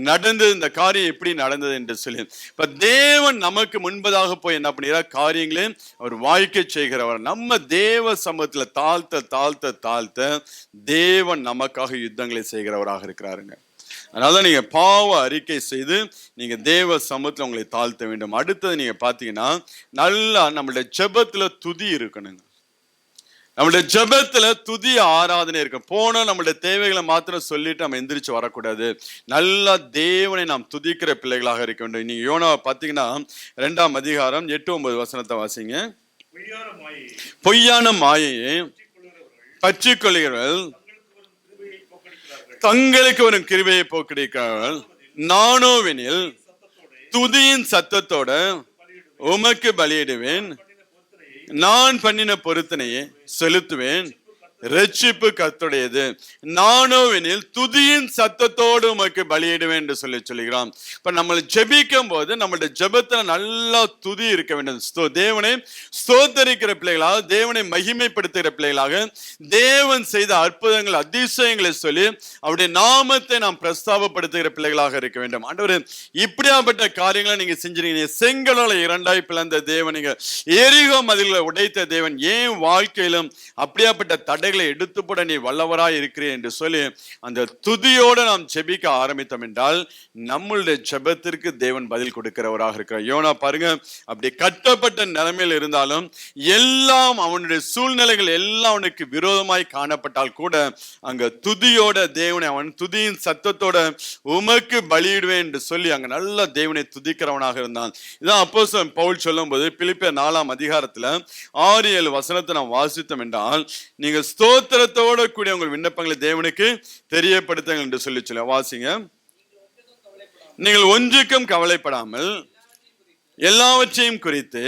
நடந்தது இந்த காரியம், எப்படி நடந்தது என்று சொல்லி. இப்ப தேவன் நமக்கு முன்பதாக போய் என்ன பண்ணுகிறார், காரியங்களையும் அவர் வாய்க்க செய்கிறவர். நம்ம தேவ சமூகத்துல தாழ்த்த தாழ்த்த தாழ்த்த தேவன் நமக்காக யுத்தங்களை செய்கிறவராக இருக்கிறாருங்க. அதனால நீங்க பாவ அறிக்கை செய்து நீங்க தேவ சமூகத்துல உங்களை தாழ்த்த வேண்டும். அடுத்தது நீங்க பாத்தீங்கன்னா, நல்லா நம்மளுடைய ஜெபத்துல துதி இருக்கணுங்க. நம்மளுடைய ஜெபத்துல துதி ஆராதனை இருக்கும். போன நம்மளுடைய தேவைகளை மாத்திரம் சொல்லிட்டு நம்ம எந்திரிச்சு வரக்கூடாது. நல்லா தேவனை நாம் துதிக்கிற பிள்ளைகளாக இருக்க வேண்டும். நீங்க யோனாவை பாத்தீங்கன்னா 2ஆம் அதிகாரம் 8-9 வசனத்தை வாசிங்க. பொய்யான மாயையை பற்றிக் கொள்கிறவர்கள் தங்களுக்கு வரும் கிருபையை போக்கிடுகிறார்கள். நானோவெனில் துதியின் சத்தத்தோட உமக்கு பலியிடுவேன், நான் பண்ணின பொருத்தனையை செலுத்துவேன், ரட்சிப்பு கர்த்தருடையது. நானோவெனில் துதியின் சத்தத்தோடு உமக்கு பலியிடுவேன் என்று சொல்லுகிறான். இப்ப நம்மளை ஜெபிக்கும் போது நம்மளுடைய ஜெபத்துல நல்லா துதி இருக்க வேண்டும். தேவனை ஸ்தோத்தரிக்கிற பிள்ளைகளாக, தேவனை மகிமைப்படுத்துகிற பிள்ளைகளாக, தேவன் செய்த அற்புதங்கள் அதிசயங்களை சொல்லி அவருடைய நாமத்தை நாம் பிரஸ்தாபப்படுத்துகிற பிள்ளைகளாக இருக்க வேண்டும். ஆண்டவரே, இப்படியாப்பட்ட காரியங்களை நீங்க செஞ்சிருக்கீங்க. செங்கலால 2ஆய் பிளந்த தேவன், நீங்க எரிகோ மதில்களை உடைத்த தேவன், ஏன் வாழ்க்கையிலும் அப்படியாப்பட்ட தடை எடுத்து போட நீ வல்லவராய் இருக்கிறேன் என்று சொல்லி அந்த துதியோடு நாம் ஜெபிக்க ஆரம்பித்தோம் என்றால் நம்மளுடைய ஜெபத்திற்கு தேவன் பதில் கொடுக்கிறவராக இருக்கிறார். யோனா பாருங்க, அப்படி கட்டப்பட்ட நிலைமையில் இருந்தாலும் எல்லாம் அவனுடைய சூழ்நிலைகள் எல்லாம் அவனுக்கு விரோதமாய் காணப்பட்டால் கூட அங்க துதியோட தேவனை, அவன் துதியின் சத்தத்தோட உமக்கு பலியிடுவேன் என்று சொல்லி அங்க நல்ல தேவனை துதிக்கிறவனாக இருந்தான். இதான் அப்போஸ்தலன் பவுல் சொல்லும் போது பிலிப்பியர் 4ஆம் அதிகாரத்துல 6-7 வசனத்தை நாம் வாசித்தோம் என்றால், நீங்க ஸ்தோத்திரத்தோட கூடிய உங்கள் விண்ணப்பங்களை தேவனுக்கு தெரியப்படுத்துங்கள் என்று சொல்லி வாசிங்க. நீங்கள் ஒன்றுக்கும் கவலைப்படாமல் எல்லாவற்றையும் குறித்து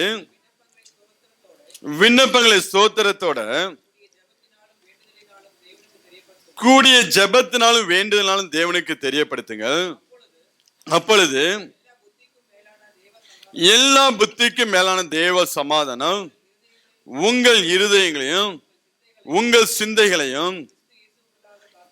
விண்ணப்பங்களை ஸ்தோத்திரத்தோட கூடிய ஜெபத்தினாலும் வேண்டுதலாலும் தேவனுக்கு தெரியப்படுத்துங்கள். அப்பொழுது எல்லா புத்திக்கும் மேலான தேவ சமாதானம் உங்கள் இருதயங்களையும் உங்கள் சிந்தைகளையும்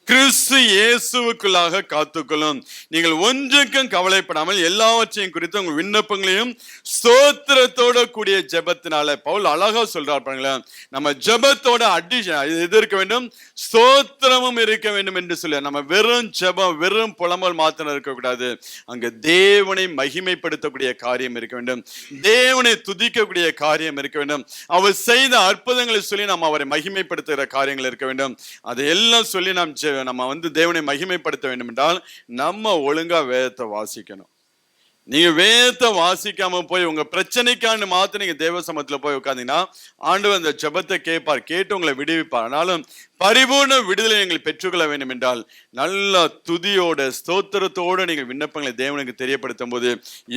கிறிஸ்து இயேசுவுக்குள்ளாக காத்துக்கொள்ளும். நீங்கள் ஒன்றுக்கும் கவலைப்படாமல் எல்லாவற்றையும் குறித்து உங்கள் விண்ணப்பங்களையும் ஸ்தோத்திரத்தோட கூடிய ஜெபத்தினால, பவுல் அழகா சொல்றார் பாருங்களேன், நம்ம ஜெபத்தோட எது இருக்க வேண்டும், ஸ்தோத்திரமும் இருக்க வேண்டும் என்று சொல்லி, நம்ம வெறும் ஜெபம் வெறும் புலம்பல் மாத்திரம் இருக்கக்கூடாது. அங்க தேவனை மகிமைப்படுத்தக்கூடிய காரியம் இருக்க வேண்டும், தேவனை துதிக்கக்கூடிய காரியம் இருக்க வேண்டும், அவர் செய்த அற்புதங்களை சொல்லி நாம் அவரை மகிமைப்படுத்துகிற காரியங்கள் இருக்க வேண்டும். அதையெல்லாம் சொல்லி நம்ம தேவனை மகிமைப்படுத்த வேண்டும் என்றால் நம்ம ஒழுங்கா வேதத்தை வாசிக்கணும். நீங்க வேதத்தை வாசிக்காம போய் உங்க பிரச்சனைக்கான மாத்திரம் நீங்க தேவ சமூகத்துல போய் உட்கார்ந்தீங்கன்னா ஆண்டவர் அந்த ஜெபத்தை கேட்பார், கேட்டு உங்களை விடுவிப்பார். ஆனாலும் பரிபூர்ண விடுதலை நீங்கள் பெற்றுக்கொள்ள வேண்டும் என்றால் நல்ல துதியோட ஸ்தோத்திரத்தோடு நீங்கள் விண்ணப்பங்களை தேவனுக்கு தெரியப்படுத்தும் போது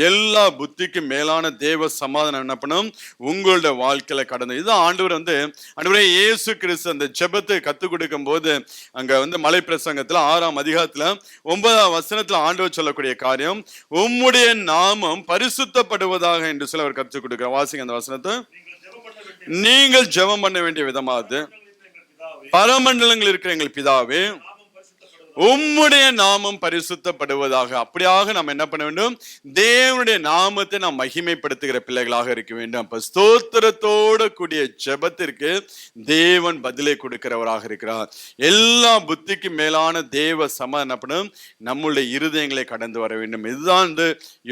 எல்லா புத்திக்கும் மேலான தேவ சமாதானம் என்ன பண்ணும், உங்களோட வாழ்க்கையில கடந்து. இதுதான் ஆண்டவர் ஆண்டவரே இயேசு கிறிஸ்து அந்த ஜெபத்தை கத்துக் கொடுக்கும் போது அங்க மலை பிரசங்கத்துல 6ஆம் அதிகாரத்துல 9ஆம் வசனத்துல ஆண்டவர் சொல்லக்கூடிய காரியம், உம்முடைய நாமம் பரிசுத்தப்படுவதாக என்று சொல்லி அவர் கற்றுக் கொடுக்கிறார். வாசிங்க அந்த வசனத்தை. நீங்கள் ஜெபம் பண்ண வேண்டிய விதமாவது, பரமண்டலங்கள் இருக்கிற எங்கள் பிதாவே உம்முடைய நாமம் பரிசுத்தப்படுவதாக. அப்படியாக நாம் என்ன பண்ண வேண்டும், தேவனுடைய நாமத்தை நாம் மகிமைப்படுத்துகிற பிள்ளைகளாக இருக்க வேண்டும். அப்ப ஸ்தோத்திரத்தோட கூடிய ஜெபத்திற்கு தேவன் பதிலை கொடுக்கிறவராக இருக்கிறார். எல்லா புத்திக்கு மேலான தேவ சமாதானம் நம்முடைய இருதயங்களை கடந்து வர வேண்டும். இதுதான்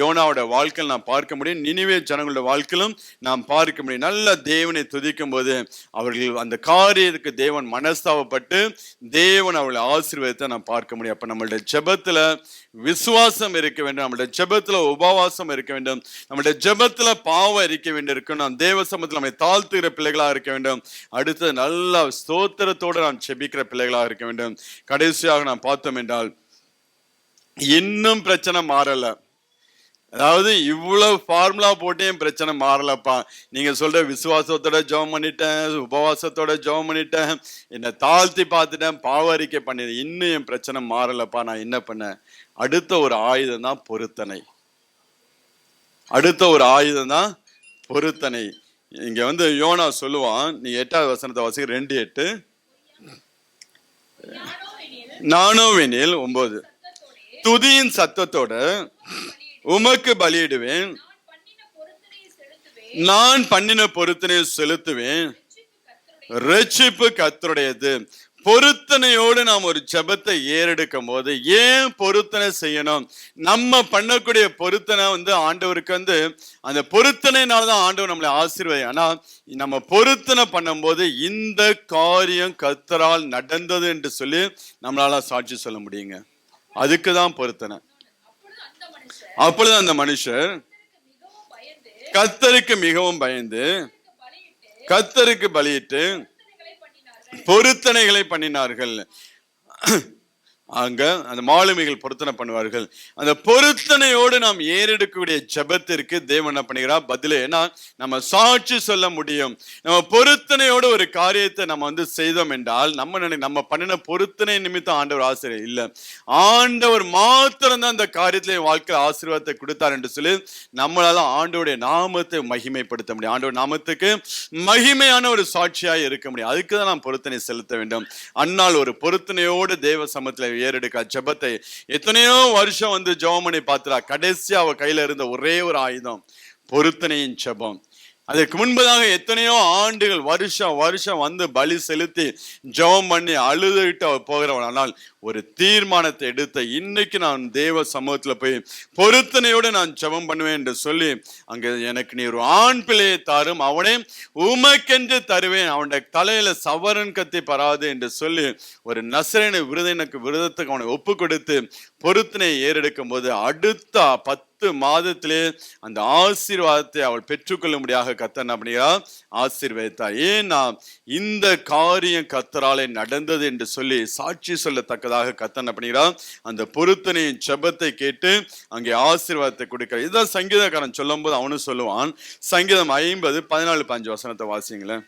யோனாவோட வாழ்க்கையில் நாம் பார்க்க முடியும், நினிவே ஜனங்களுடைய வாழ்க்கையிலும் நாம் பார்க்க முடியும். நல்ல தேவனை துதிக்கும் போது அவர்கள் அந்த காரியத்துக்கு தேவன் மனஸ்தாபப்பட்டு தேவன் அவர்களை ஆசீர்வாதத்தை நாம் பார்க்க முடியும். அப்ப நம்மளுடைய ஜெபத்துல விசுவாசம் இருக்க வேண்டும், நம்மளுடைய ஜெபத்துல உபவாசம் இருக்க வேண்டும், நம்மளுடைய ஜெபத்துல பாவம் இருக்க வேண்டியிருக்கும். நாம் தேவ சமூகத்தில் நம்மை தாழ்த்துகிற பிள்ளைகளாக இருக்க வேண்டும். அடுத்து நல்ல ஸ்தோத்திரத்தோடு நாம் ஜெபிக்கிற பிள்ளைகளாக இருக்க வேண்டும். கடைசியாக நாம் பார்த்தோம் என்றால் இன்னும் பிரச்சனை மாறல. அதாவது இவ்வளவு ஃபார்முலா போட்டு என் பிரச்சனை மாறலப்பா, நீங்க சொல்ற விசுவாசத்தோட ஜெபம் பண்ணிட்டேன், உபவாசத்தோட ஜெபம் பண்ணிட்டேன், என்னை தாழ்த்தி பார்த்துட்டேன், பாவ அறிக்கை பண்ணிட்டேன், இன்னும் என் பிரச்சனை மாறலப்பா, நான் என்ன பண்ணேன்? அடுத்த ஒரு ஆயுதம் தான் பொருத்தனை. அடுத்த ஒரு ஆயுதம் தான் பொருத்தனை. இங்க யோனா சொல்லுவான், நீ 8ஆவது வசனத்தை வாசிக்க 2:8. நானோவெனில் 9 துதியின் சத்தத்தோட உமக்கு பலியிடுவேன், நான் பண்ணின பொருத்தனை செலுத்துவேன். ரட்சிப்பு கர்த்தருடையது. பொருத்தனையோடு நாம் ஒரு ஜெபத்தை ஏறெடுக்கும் போது ஏன் பொருத்தனை செய்யணும்? நம்ம பண்ணக்கூடிய பொருத்தனை ஆண்டவருக்கு அந்த பொருத்தனைனாலதான் ஆண்டவர் நம்மளை ஆசீர்வதி. ஆனா நம்ம பொருத்தனை பண்ணும்போது இந்த காரியம் கர்த்தரால் நடந்தது என்று சொல்லி நம்மளால சாட்சி சொல்ல முடியுங்க. அதுக்குதான் பொருத்தனை. அப்பொழுது அந்த மனுஷர் கர்த்தருக்கு மிகவும் பயந்து கர்த்தருக்கு பலியிட்டு பொருத்தனைகளை பண்ணினார்கள். அங்க அந்த மாலுமிகள் பொருத்தனை பண்ணுவார்கள். அந்த பொருத்தனையோடு நாம் ஏறெடுக்கக்கூடிய ஜெபத்திற்கு தேவன் என்ன பண்ணுகிறார்? பதிலே. ஏன்னா நம்ம சாட்சி சொல்ல முடியும். நம்ம பொருத்தனையோடு ஒரு காரியத்தை நம்ம செய்தோம் என்றால் நம்ம பண்ணின பொருத்தனை நிமித்தம் ஆண்டவர் ஆசீர்வாதம் இல்ல, ஆண்டவர் மாத்திரம் தான் அந்த காரியத்திலே வாழ்க்கையில் ஆசீர்வாதத்தை கொடுத்தார் என்று சொல்லி நம்மளால ஆண்டவருடைய நாமத்தை மகிமைப்படுத்த முடியும். ஆண்டவர் நாமத்துக்கு மகிமையான ஒரு சாட்சியாக இருக்க முடியும். அதுக்கு தான் நாம் பொருத்தனை செலுத்த வேண்டும். அன்னால் ஒரு பொருத்தனையோடு தேவ சமூகத்தில் ஏறெடுக்க ஜெபத்தை எத்தனையோ வருஷம் ஜெபம் பண்ணி பார்த்துறா. கடைசியா அவ கையில இருந்த ஒரே ஒரு ஆயுதம் பொருத்தனையின் ஜெபம். அதற்கு முன்பதாக எத்தனையோ ஆண்டுகள் வருஷம் பலி செலுத்தி ஜெபம் பண்ணி அழுதுகிட்டு அவர் போகிறவன். ஆனால் ஒரு தீர்மானத்தை எடுத்த இன்னைக்கு நான் தேவ சமூகத்துல போய் பொருத்தனையோடு நான் ஜெபம் பண்ணுவேன் என்று சொல்லி அங்க எனக்கு நீ ஒரு ஆண் பிள்ளையை தாரும், அவனே உமக்கென்று தருவேன், அவனுடைய தலையில சவரன் கத்தி பராது என்று சொல்லி ஒரு நசரேன விரதத்துக்கு அவனை ஒப்பு கொடுத்து பொருத்தனை ஏறெடுக்கும் போது அடுத்த 10 மாதத்திலே அந்த ஆசீர்வாதத்தை அவள் பெற்றுக்கொள்ளும்படியாக கர்த்தர் என்ன பண்ணுகிறார்? ஆசீர்வதித்தார். ஏன்னா இந்த காரியம் கர்த்தராலே நடந்தது என்று சொல்லி சாட்சி சொல்லத்தக்கதாக கர்த்தர் என்ன பண்ணுகிறார்? அந்த பொருத்தனையின் ஜெபத்தை கேட்டு அங்கே ஆசீர்வாதத்தை கொடுக்கிறார். இதுதான் சங்கீதக்காரன் சொல்லும் போது அவனும் சொல்லுவான். சங்கீதம் 50 14-15 வசனத்தை வாசிங்களேன்.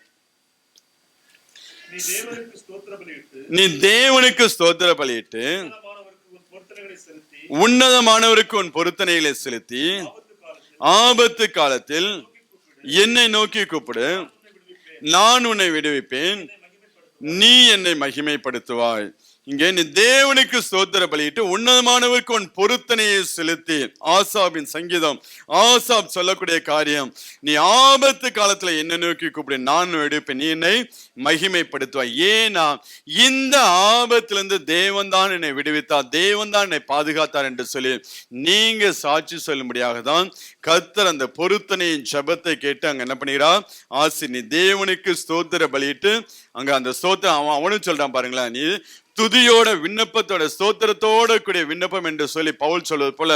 நீ தேவனுக்கு ஸ்தோத்திர பலியிட்டு உன்னதமானவருக்கு உன் பொருத்தனைகளை செலுத்தி ஆபத்து காலத்தில் என்னை நோக்கி கூப்பிடு, நான் உன்னை விடுவிப்பேன், நீ என்னை மகிமைப்படுத்துவாய். இங்கே நீ தேவனுக்கு ஸ்தோத்திர பலியிட்டு உன்னதமானவருக்கு உன் பொருத்தனையை செலுத்தி. ஆசாபின் சங்கீதம். ஆசாப் சொல்லக்கூடிய காரியம், நீ ஆபத்து காலத்துல என்ன நோக்கி கூப்பிடு, நான் எடுப்பேன், நீ என்னை மகிமைப்படுத்துவாய். ஏன்னா இந்த ஆபத்திலிருந்து தேவன் தான் என்னை விடுவித்தார், தேவன் தான் என்னை பாதுகாத்தார் என்று சொல்லி நீங்க சாட்சி சொல்லும்படியாக தான் கர்த்தர் அந்த பொருத்தனையின் ஜெபத்தை கேட்டு அங்க என்ன பண்ணுகிறார்? நீ தேவனுக்கு ஸ்தோத்திர பலியிட்டு அங்க அந்த ஸ்தோத்திரம் அவனும் சொல்றான் பாருங்களேன். நீ துதியோட விண்ணப்பத்தோட ஸ்தோத்திரத்தோட கூடிய விண்ணப்பம் என்று சொல்லி பவுல் சொல்வது போல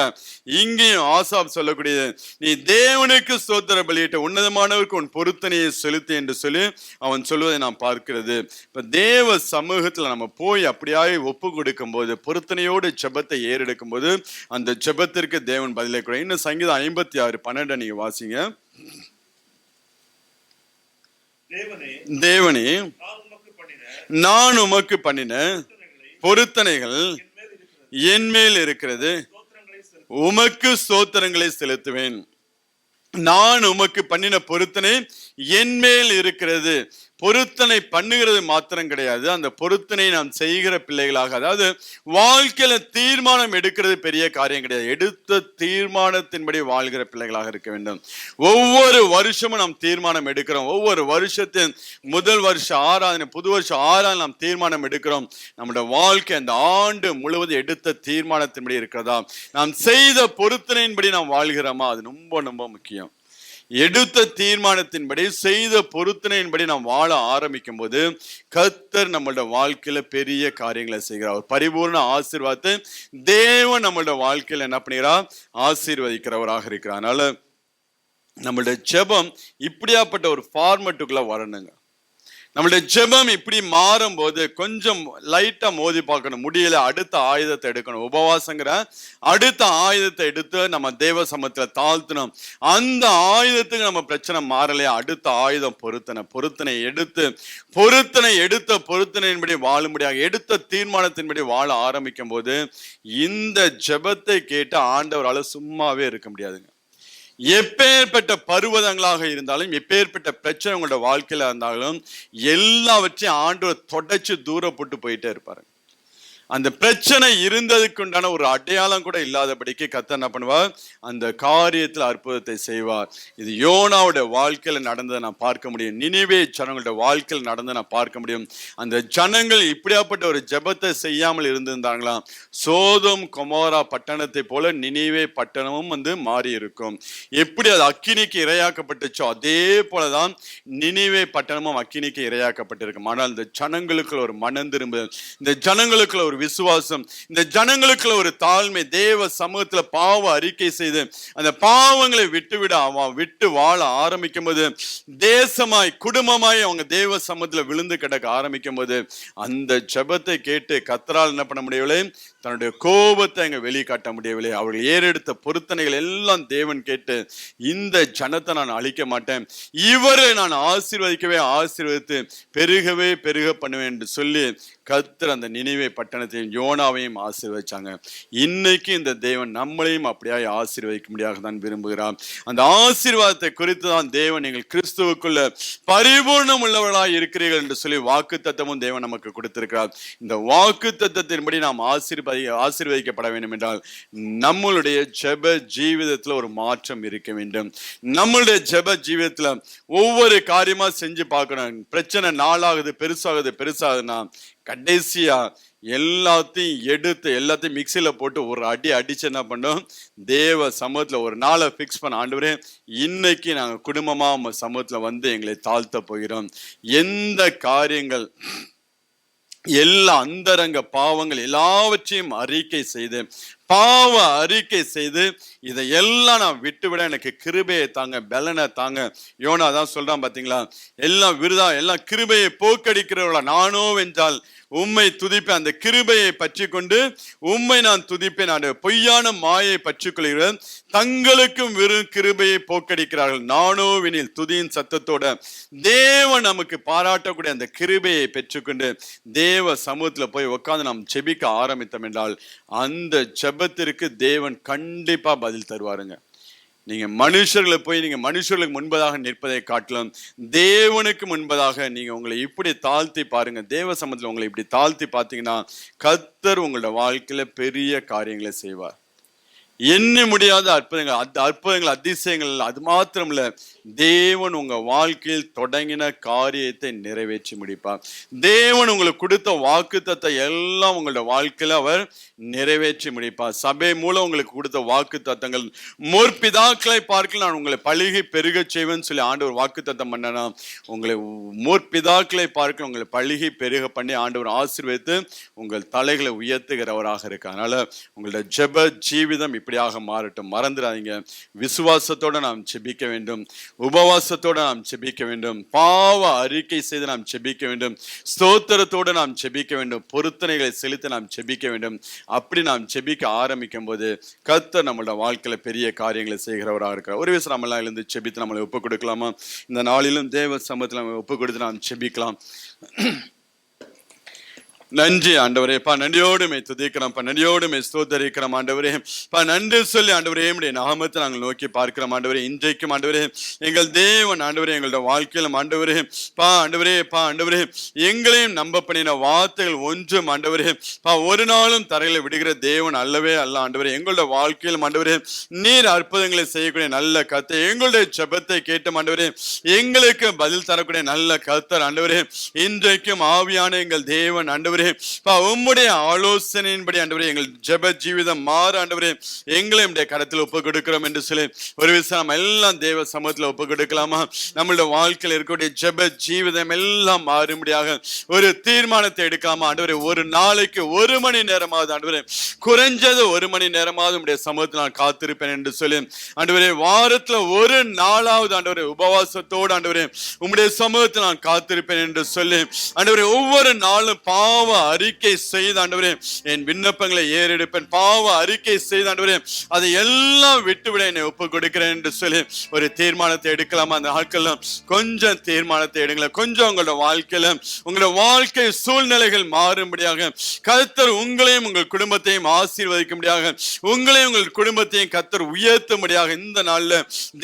இங்கேயும் ஆசாப் சொல்லக்கூடிய நீ தேவனுக்கு ஸ்தோத்திர பலியிட்ட உன்னதமானவருக்கு உன் பொருத்தனையை செலுத்து என்று சொல்லி அவன் சொல்வதை நாம் பார்க்கிறது. இப்ப தேவ சமூகத்துல நம்ம போய் அப்படியே ஒப்பு கொடுக்கும் போது பொருத்தனையோடு ஜெபத்தை ஏறெடுக்கும் போது அந்த ஜெபத்திற்கு தேவன் பதிலை கூட. இன்னும் சங்கீதம் 56:12 நீங்க வாசிங்க. தேவனே நான் உமக்கு பண்ணின பொருத்தனைகள் என் மேல் இருக்கிறது, உமக்கு ஸ்தோத்திரங்களை செலுத்துவேன். நான் உமக்கு பண்ணின பொருத்தனை என் மேல் இருக்கிறது. பொருத்தனை பண்ணுகிறது மாத்திரம் கிடையாது, அந்த பொருத்தனை நாம் செய்கிற பிள்ளைகளாக, அதாவது வாழ்க்கையில தீர்மானம் எடுக்கிறது பெரிய காரியம் கிடையாது, எடுத்த தீர்மானத்தின்படி வாழ்கிற பிள்ளைகளாக இருக்க வேண்டும். ஒவ்வொரு வருஷமும் நாம் தீர்மானம் எடுக்கிறோம். ஒவ்வொரு வருஷத்தின் முதல் வருஷ ஆராதனை, புது வருஷம் ஆராதனை நாம் தீர்மானம் எடுக்கிறோம். நம்முடைய வாழ்க்கை அந்த ஆண்டு முழுவதும் எடுத்த தீர்மானத்தின்படி இருக்கிறதா, நாம் செய்த பொருத்தனையின்படி நாம் வாழ்கிறோமா, அது ரொம்ப ரொம்ப முக்கியம். எடுத்த தீர்மானத்தின்படி செய்த பொருத்தனையின்படி நாம் வாழ ஆரம்பிக்கும் போது கர்த்தர் நம்மளுடைய வாழ்க்கையில பெரிய காரியங்களை செய்கிறார். பரிபூர்ண ஆசீர்வாதத்தை தேவன் நம்மளுடைய வாழ்க்கையில என்ன பண்ணுகிறார்? ஆசீர்வதிக்கிறவராக இருக்கிறார். அதனால நம்மளுடைய ஜெபம் இப்படியாப்பட்ட ஒரு ஃபார்மட்டுக்குள்ள வரணுங்க. நம்மளுடைய ஜெபம் இப்படி மாறும் போது கொஞ்சம் லைட்டா மோதி பார்க்கணும், முடியல அடுத்த ஆயுதத்தை எடுக்கணும். உபவாசங்கிற அடுத்த ஆயுதத்தை எடுத்து நம்ம தேவ சமூகத்துல தாழ்த்தணும். அந்த ஆயுதத்துக்கு நம்ம பிரச்சனை மாறலையா, அடுத்த ஆயுதம் பொருத்தனை எடுத்த பொருத்தனையின்படி வாழும்படியாக எடுத்த தீர்மானத்தின்படி வாழ ஆரம்பிக்கும் போது இந்த ஜெபத்தை கேட்டு ஆண்டவரால சும்மாவே இருக்க முடியாதுங்க. எப்பேற்பட்ட பருவதங்களாக இருந்தாலும், எப்பேற்பட்ட பிரச்சனை உங்களோட வாழ்க்கையில இருந்தாலும், எல்லாவற்றையும் ஆண்டவர் தொடச்சு தூரப்பட்டு போயிட்டே இருப்பாரு. அந்த பிரச்சனை இருந்ததுக்கு உண்டான ஒரு அடையாளம் கூட இல்லாதபடிக்கு கர்த்தர் என்ன பண்ணுவார், அந்த காரியத்தில் அற்புதத்தை செய்வார். இது யோனாவுடைய வாழ்க்கையில நடந்ததை நான் பார்க்க முடியும். நினிவே ஜனங்களுடைய வாழ்க்கையில் நடந்ததை நான் பார்க்க முடியும். அந்த ஜனங்கள் இப்படியாப்பட்ட ஒரு ஜெபத்தை செய்யாமல் இருந்திருந்தாங்களாம், சோதோம் கொமோரா பட்டணத்தை போல நினிவே பட்டணமும் மாறி இருக்கும். எப்படி அது அக்கினிக்கு இரையாக்கப்பட்டுச்சோ அதே போலதான் நினிவே பட்டணமும் அக்கினிக்கு இரையாக்கப்பட்டிருக்கும். ஆனால் இந்த ஜனங்களுக்குள்ள ஒரு மனம் திரும்பு, இந்த ஜனங்களுக்குள்ள ஒரு விசுவாசம், இந்த ஜனங்களுக்குள்ள ஒரு தாழ்மை, தேவ சமூகத்துல பாவ அறிக்கை செய்து அந்த பாவங்களை விட்டு வாழ ஆரம்பிக்கும் போது, தேசமாய் குடும்பமாய் அவங்க தேவ சமூகத்துல விழுந்து கிடக்க ஆரம்பிக்கும் போது, அந்த ஜெபத்தை கேட்டு கர்த்தரால் என்ன பண்ண முடியவில்லை, தன்னுடைய கோபத்தை அங்க வெளிக்காட்ட முடியவில்லை. அவர்கள் ஏறெடுத்த பொருத்தனைகள் எல்லாம் தேவன் கேட்டு, இந்த ஜனத்தை நான் அழிக்க மாட்டேன், இவரை நான் ஆசீர்வதித்து பெருகவே பெருக பண்ணுவேன் என்று சொல்லி கர்த்தர் அந்த நினிவே பட்டணத்தையும் யோனாவையும் ஆசீர்வதிச்சாங்க. இன்னைக்கு இந்த தேவன் நம்மளையும் அப்படியே ஆசீர்வதிக்க முடியாக தான் விரும்புகிறார். அந்த ஆசீர்வாதத்தை குறித்து தான் தேவன் நீங்கள் கிறிஸ்துவுக்குள்ள பரிபூர்ணம் உள்ளவர்களாய் இருக்கிறீர்கள் என்று சொல்லி வாக்குத்தத்தமும் தேவன் நமக்கு கொடுத்திருக்கிறார். இந்த வாக்குத்தத்தத்தின்படி நாம் ஆசீர்வதிக்கப்பட வேண்டும் என்றால் நம்மளுடைய ஜெப ஜீவிதத்துல ஒரு மாற்றம் இருக்க வேண்டும். நம்மளுடைய ஜெப ஜீவிதத்துல ஒவ்வொரு காரியமா செஞ்சு பார்க்கணும். பிரச்சனை நாளாகுது, பெருசாகுதுன்னா கடைசியா எல்லாத்தையும் மிக்சியில போட்டு ஒரு அடிச்சு என்ன பண்ணோம், தேவ சமூகத்துல ஒரு நாளை பிக்ஸ் பண்ண, ஆண்டவரே இன்னைக்கு நாங்க குடும்பமா சமூகத்துல எங்களை தாழ்த்த போகிறோம். எந்த காரியங்கள் எல்லா அந்தரங்க பாவங்கள் எல்லாவற்றையும் பாவ அறிக்கை செய்து இதையெல்லாம் நான் விட்டுவிட எனக்கு கிருபையை தாங்க, பலனை தாங்க. யோனா தான் சொல்றான் பாத்தீங்களா, எல்லாம் விருதா, எல்லாம் கிருபையை போக்கடிக்கிறவர்களா நானோ வென்றால் உம்மை துதிப்பேன். அந்த கிருபையை பற்றி கொண்டு உம்மை நான் துதிப்பேன். நான் பொய்யான மாயை பற்றி கொள்கிறேன், தங்களுக்கும் வெறும் கிருபையை போக்கடிக்கிறார்கள். நானோ வினில் துதியின் சத்தத்தோட தேவன் நமக்கு பாராட்டக்கூடிய அந்த கிருபையை பெற்றுக்கொண்டு தேவ சமூகத்துல போய் உட்கார்ந்து நாம் ஜெபிக்க ஆரம்பித்தோம் என்றால் அந்த ஜெபத்திற்கு தேவன் கண்டிப்பா பதில் தருவாருங்க. நீங்க மனுஷர்களுக்கு முன்பதாக நிற்பதை காட்டிலும் தேவனுக்கு முன்பதாக நீங்க உங்களை இப்படி தாழ்த்தி பாருங்க. தேவ சமூகத்துல உங்களை இப்படி தாழ்த்தி பார்த்தீங்கன்னா கர்த்தர் உங்களோட வாழ்க்கையில பெரிய காரியங்களை செய்வார். எண்ண முடியாத அற்புதங்கள் அதிசயங்கள் அது மாத்திரம் இல்ல, தேவன் உங்க வாழ்க்கையில் தொடங்கின காரியத்தை நிறைவேற்றி முடிப்பார். தேவன் உங்களுக்கு கொடுத்த வாக்குத்தத்தை எல்லாம் உங்களோட வாழ்க்கையில அவர் நிறைவேற்றி முடிப்பார். சபை மூலம் உங்களுக்கு கொடுத்த வாக்கு தத்தங்கள், முற்பிதாக்களை பார்க்க நான் உங்களை பழுகி பெருக செய்வேன்னு சொல்லி ஆண்டவர் வாக்குத்தத்தம் பண்ணனா, உங்களை முற்பிதாக்களை பார்க்க உங்களை பழுகி பெருக பண்ணி ஆண்டவர் ஆசீர்வதித்து உங்கள் தலைகளை உயர்த்துகிறவராக இருக்கு. அதனால உங்களோட ஜெப ஜீவிதம் இப்படியாக மாறட்டும். மறந்துடாதீங்க, விசுவாசத்தோட நாம் செபிக்க வேண்டும், உபவாசத்தோட நாம் செபிக்க வேண்டும், பாவ அறிக்கை செய்து நாம் செபிக்க வேண்டும், ஸ்தோத்திரத்தோடு நாம் செபிக்க வேண்டும், பொருத்தனைகளை செலுத்தி நாம் செபிக்க வேண்டும். அப்படி நாம் செபிக்க ஆரம்பிக்கும் போது கர்த்தர் நம்மளோட வாழ்க்கையில பெரிய காரியங்களை செய்கிறவராக இருக்கிறார். ஒரு விஷயம் நம்ம எல்லாம் எழுந்து செபித்து நம்மளை ஒப்புக் கொடுக்கலாமா? இந்த நாளிலும் தேவ சமூகத்தில் நம்ம ஒப்புக் கொடுத்து நாம் செபிக்கலாம். நன்றி ஆண்டவரே, நன்றியோடுமே துதிக்கிறோம், நன்றியோடுமே ஸ்தோத்தரிக்கிறோம் ஆண்டவரே. நன்றி சொல்லி ஆண்டவரே உம்முடைய நாமத்தை நாங்கள் நோக்கி பார்க்கிறோம் ஆண்டவரே. இன்றைக்கும் ஆண்டவரே எங்கள் தேவன் ஆண்டவரே எங்களோட வாழ்க்கையிலும் ஆண்டவரே ஆண்டவரே எங்களையும் நம்ப பண்ணின வார்த்தைகள் ஒன்றும் ஆண்டவரே ஒரு நாளும் தரையில விடுகிற தேவன் அல்லவே அல்ல ஆண்டவரே. எங்களோட வாழ்க்கையிலும் ஆண்டவரே நீர் அற்புதங்களை செய்யக்கூடிய நல்ல கர்த்தர், எங்களுடைய ஜெபத்தை கேட்டும் ஆண்டவரே எங்களுக்கு பதில் தரக்கூடிய நல்ல கர்த்தர் ஆண்டவரே. இன்றைக்கும் ஆவியான எங்கள் தேவன் ஆண்டவரே உம்முடைய ஆலோசனையின்படி ஆண்டவரே எங்கள் ஜெப ஜீவிதம் மாற ஆண்டவரே எங்களை உம்முடைய கரத்தில் ஒப்பு கொடுக்கிறோம் என்று சொல்லி ஒரு விஷயம் எல்லாம் தேவ சமூகத்தில் ஒப்பு கொடுக்கலாமா? நம்மளுடைய வாழ்க்கையில் இருக்கக்கூடிய ஜெப ஜீவிதம் எல்லாம் மாறும்படியாக ஒரு தீர்மானத்தை எடுக்கலாமா? ஆண்டவரே ஒரு நாளைக்கு 1 மணி நேரமாவது ஆண்டவரே, குறைஞ்சது 1 மணி நேரமாவது உம்முடைய சமூகத்தில் நான் காத்திருப்பேன் என்று சொல்லி ஆண்டவரே வாரத்துல ஒரு நாளாவது ஆண்டவரே உபவாசத்தோடு ஆண்டவரே உம்முடைய சமூகத்தில் நான் காத்திருப்பேன் என்று சொல்லி ஆண்டவரே ஒவ்வொரு நாளும் பாவ அறிக்கை செய்து ஆண்டவரே என் விண்ணப்பங்களை ஏறெடுப்பேன், பாவ அறிக்கை செய்து ஆண்டவரே அதை எல்லாம் விட்டுவிட என்னை ஒப்பு கொடுக்கிறேன் என்று சொல்லி ஒரு தீர்மானத்தை எடுக்கலாமா? அந்த நாட்கள் கொஞ்சம் தீர்மானத்தை எடுங்களேன். கொஞ்சம் உங்களோட வாழ்க்கையில உங்களோட வாழ்க்கை சூழ்நிலைகள் மாறும்படியாக கர்த்தர் உங்களையும் உங்கள் குடும்பத்தையும் ஆசீர்வதிக்கும்படியாக உங்களையும் உங்கள் குடும்பத்தையும் கர்த்தர் உயர்த்தும்படியாக இந்த நாள்ல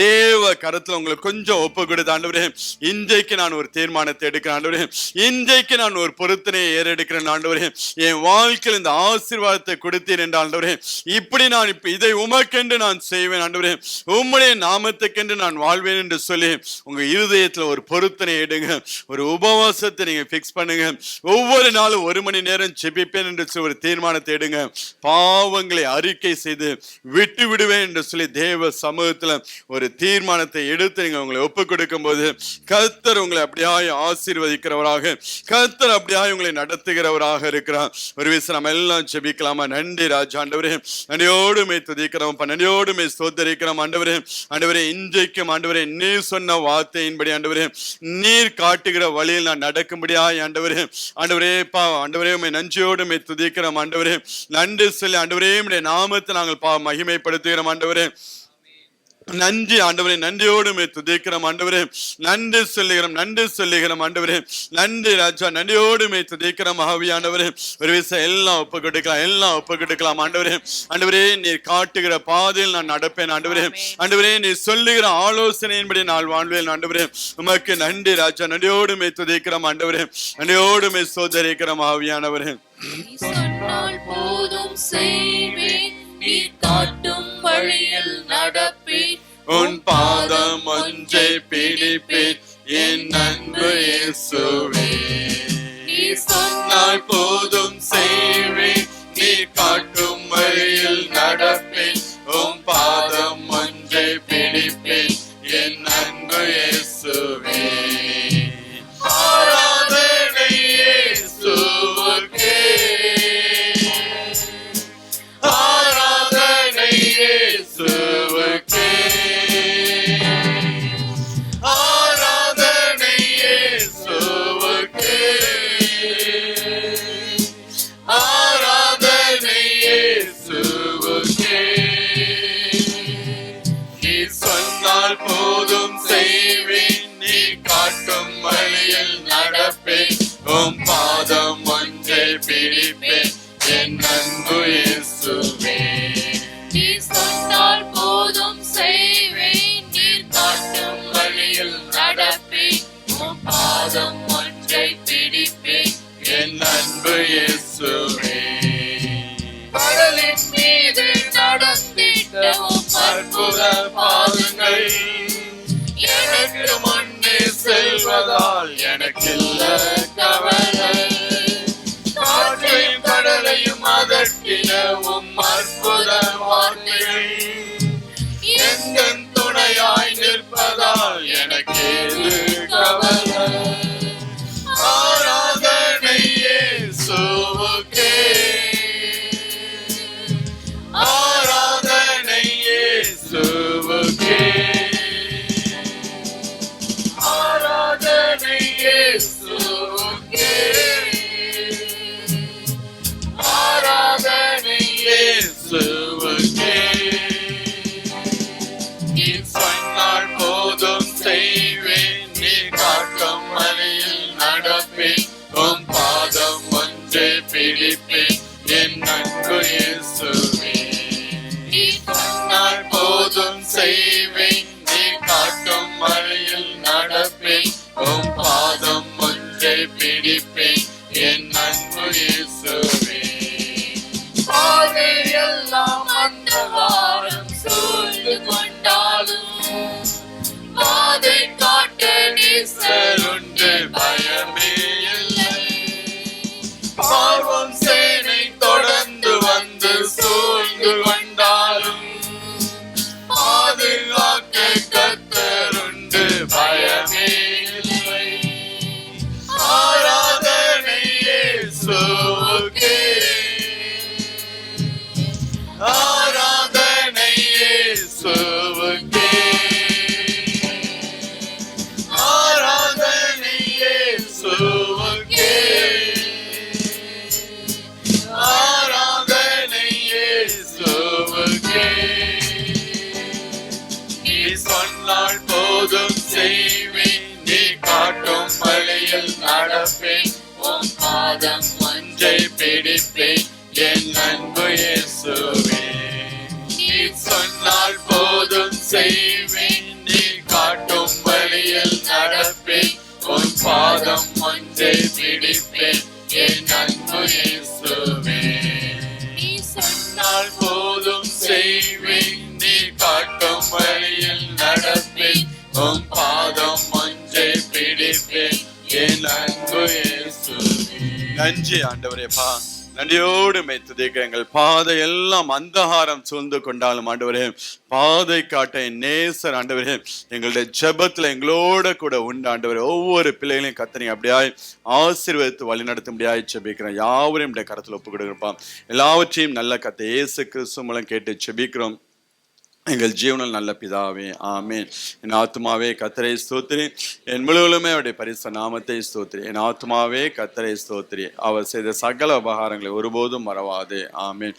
தேவ கரத்துல உங்களுக்கு கொஞ்சம் ஒப்பு கொடுத்து ஆண்டவரே, இன்றைக்கு நான் ஒரு தீர்மானத்தை எடுக்கிறேன் ஆண்டவரே, இன்றைக்கு நான் ஒரு பொருத்தனையை ஏறெடுக்கிறேன் ஆண்டவரே, என் வாழ்க்கையில் இந்த ஆசீர்வாதத்தை கொடுத்தீர் என்ற ஆண்டவரே, இப்படி நான் இப்ப இதை உமக்கென்று நான் செய்வேன் ஆண்டவரே, உம்முடைய நாமத்துக்கென்று நான் வாழ்வேன் என்று சொல்லி உங்க இருதயத்துல ஒரு பொருத்தனை எடுங்க. ஒரு உபவாசத்தை நீங்க பிக்ஸ் பண்ணுங்க. ஒவ்வொரு நாளும் 1 மணி நேரம் ஜெபிப்பேன் என்று சொல்லி ஒரு தீர்மானத்தை எடுங்க. பாவங்களை அறிக்கை செய்து விட்டு விடுவேன் என்று சொல்லி தேவ சமூகத்துல ஒரு தீர்மானத்தை எடுத்து நீங்க உங்களை ஒப்பு கொடுக்கும் போது கர்த்தர் உங்களை அப்படியாய் ஆசீர்வதிக்கிறவராக, கர்த்தர் அப்படியாய் உங்களை நடத்துகிறவராக இருக்கிறார். ஒரு விஷயம் நம்ம எல்லாம் ஜெபிக்கலாமா? நன்றி ராஜா ஆண்டவரே, நன்றியோடுமே துதிக்கிறோம், நன்றியோடுமே ஸ்தோத்திரிக்கிறோம் ஆண்டவரே. ஆண்டவரே, இன்றைக்கும் ஆண்டவரே நீர் சொன்ன வார்த்தையின்படி ஆண்டவரே, நீர் காட்டுகிற வழியில் நான் நடக்கும்படியாய் ஆண்டவரே, ஆண்டவரே ஆண்டவரே உம்மை நன்றியோடுமே துதிக்கிறோம் ஆண்டவரே. நன்றி சொல்லி ஆண்டவரே உம்முடைய நாமத்தை நாங்கள் மகிமைப்படுத்துகிறோம் ஆண்டவரே. நன்றி ஆண்டவரே, நன்றியோடு துதிக்கிறோம் ஆண்டவரே, நன்றி சொல்லுகிறோம் ஆண்டவரே, நன்றி ராஜா, நன்றியோடு துதிக்கிறோம் ஆவியானவரே. ஒரு விஷயம் எல்லாம் ஒப்பு கொடுக்கலாம் ஆண்டவரே. ஆண்டவரே, நீர் காட்டுகிற பாதையில் நான் நடப்பேன் ஆண்டவரே. ஆண்டவரே, நீ சொல்லுகிற ஆலோசனையின்படி நான் வாழ்வேன் ஆண்டவரே. உமக்கு நன்றி ராஜா, நன்றியோடு துதிக்கிறோம் ஆண்டவரே, நன்றியோடு சோதரிக்கிறோம் ஆவியானவரே. போதும் செய்வேன், நீ காட்டும் வழியில் நடப்பேன், உன் பாதம் ஒன்றை பிடிப்பேன் என் அன்பு இயேசுவே. நீ சொன்னால் போதும் செய்வேன், நீ காட்டும் வழியில் நடப்பேன், உன் பாதம் ஒன்றை பிடிப்பேன் என் அன்பு இயேசுவே. ஆராதனை இயேசுவுக்கே, போதும் செய்வேன், நீ காட்டும் வழியில் நடப்பேன், உன் பாதம் ஒன்றை பிடிப்பேன் என் அன்பு இயேசுவே. நீ சொன்னால் போதும் செய்வேன், நீ காட்டும் வழியில் நடப்பேன், உன் பாதம் ஒன்றை பிடிப்பேன் என் அன்பு இயேசுவே. கடலின் மீது நடந்திட்டவும் அற்புத பாதங்கள் எனக்கு முன்னே செல்வதால் எனக்கில்ல கவலை. காற்றையும் கடலையும் அதட்டினவும் அற்புத வார்த்தைகள் எங்கள் துணையாய் நிற்பதால் எனக்கேது கவலை. ஆராதனை இயேசுவுக்கே, ஆராதனை இயேசுவுக்கே, ஆராதனை இயேசுவுக்கே, ஆராதனை இயேசுவுக்கே. நீ சொன்னால் போதும் செய்வேன், நீ காட்டும் வழியில் நடப்பேன், உன் பாதம் ஒன்றை பிடிப்பேன் என் அன்பு இயேசுவே. நீ சொன்னால் போதும் செய்வேன், நீ காட்டும் வழியில் நடப்பேன், உன் பாதம் ஒன்றை பிடிப்பேன் என் அன்பு இயேசுவே. பாதையெல்லாம் அந்த வாரம் சூழ்ந்து கொண்டாலும் பாதை காட்ட நேசருண்டு பயமே இல்லை. பார்வம் சேனை தொடர்ந்து வந்து சூழ்ந்து கொண்டாலும் பாதுகாக்க கர்த்தருண்டு பயமே இல்லை. ஆராதனை இயேசுவுக்கே, ஆராதனை இயேசுவுக்கே, ஆராதனை இயேசுவுக்கே, ஆராதனை இயேசுவுக்கே. நீ சொன்னால் போதும் செய்வேன், நீ காட்டும் வழியில் நடப்பேன், உன் பாதம் ஒன்றை பிடிப்பேன் என் அன்பு இயேசுவே. இயேசுவே. நீர் சொன்னால் போதும் செய்வேன், நீர் காட்டும் வழியில் நடப்பேன், உன் பாதம் ஒன்றை பிடிப்பேன் என் அன்பு இயேசுவே. நீர் சொன்னால் போதும் செய்வேன், நீர் காட்டும் வழியில் நடப்பேன், உன் பாதம் ஒன்றை பிடிப்பேன் என் அன்பு இயேசுவே. நன்றி ஆண்டவரேப்பா, நன்றியோடு துதிக்க. எங்கள் பாதை எல்லாம் அந்தகாரம் சூழ்ந்து கொண்டாலும் ஆண்டவரே, பாதை காட்ட என் நேசர் ஆண்டவரே எங்களுடைய ஜெபத்துல எங்களோட கூட உண்டு ஆண்டவரே. ஒவ்வொரு பிள்ளைகளையும் கத்தனை அப்படியாய் ஆசீர்வதித்து வழி நடத்த முடியாய் செபிக்கிறோம். யாவரையும் இந்த கரத்துல ஒப்பு கொடுக்கிறப்பா. எல்லாவற்றையும் நல்ல கத்தை இயேசு கிறிஸ்து மூலம் கேட்டு செபிக்கிறோம் எங்கள் ஜீவனில் நல்ல பிதாவே, ஆமேன். என் ஆத்துமாவே கர்த்தரை ஸ்தோத்திரி, என் முழுவதுமே அவருடைய பரிசுத்த நாமத்தை ஸ்தோத்திரி. என் ஆத்துமாவே கர்த்தரை ஸ்தோத்திரி, அவர் செய்த சகல உபகாரங்களை ஒருபோதும் மறவாதே, ஆமேன்.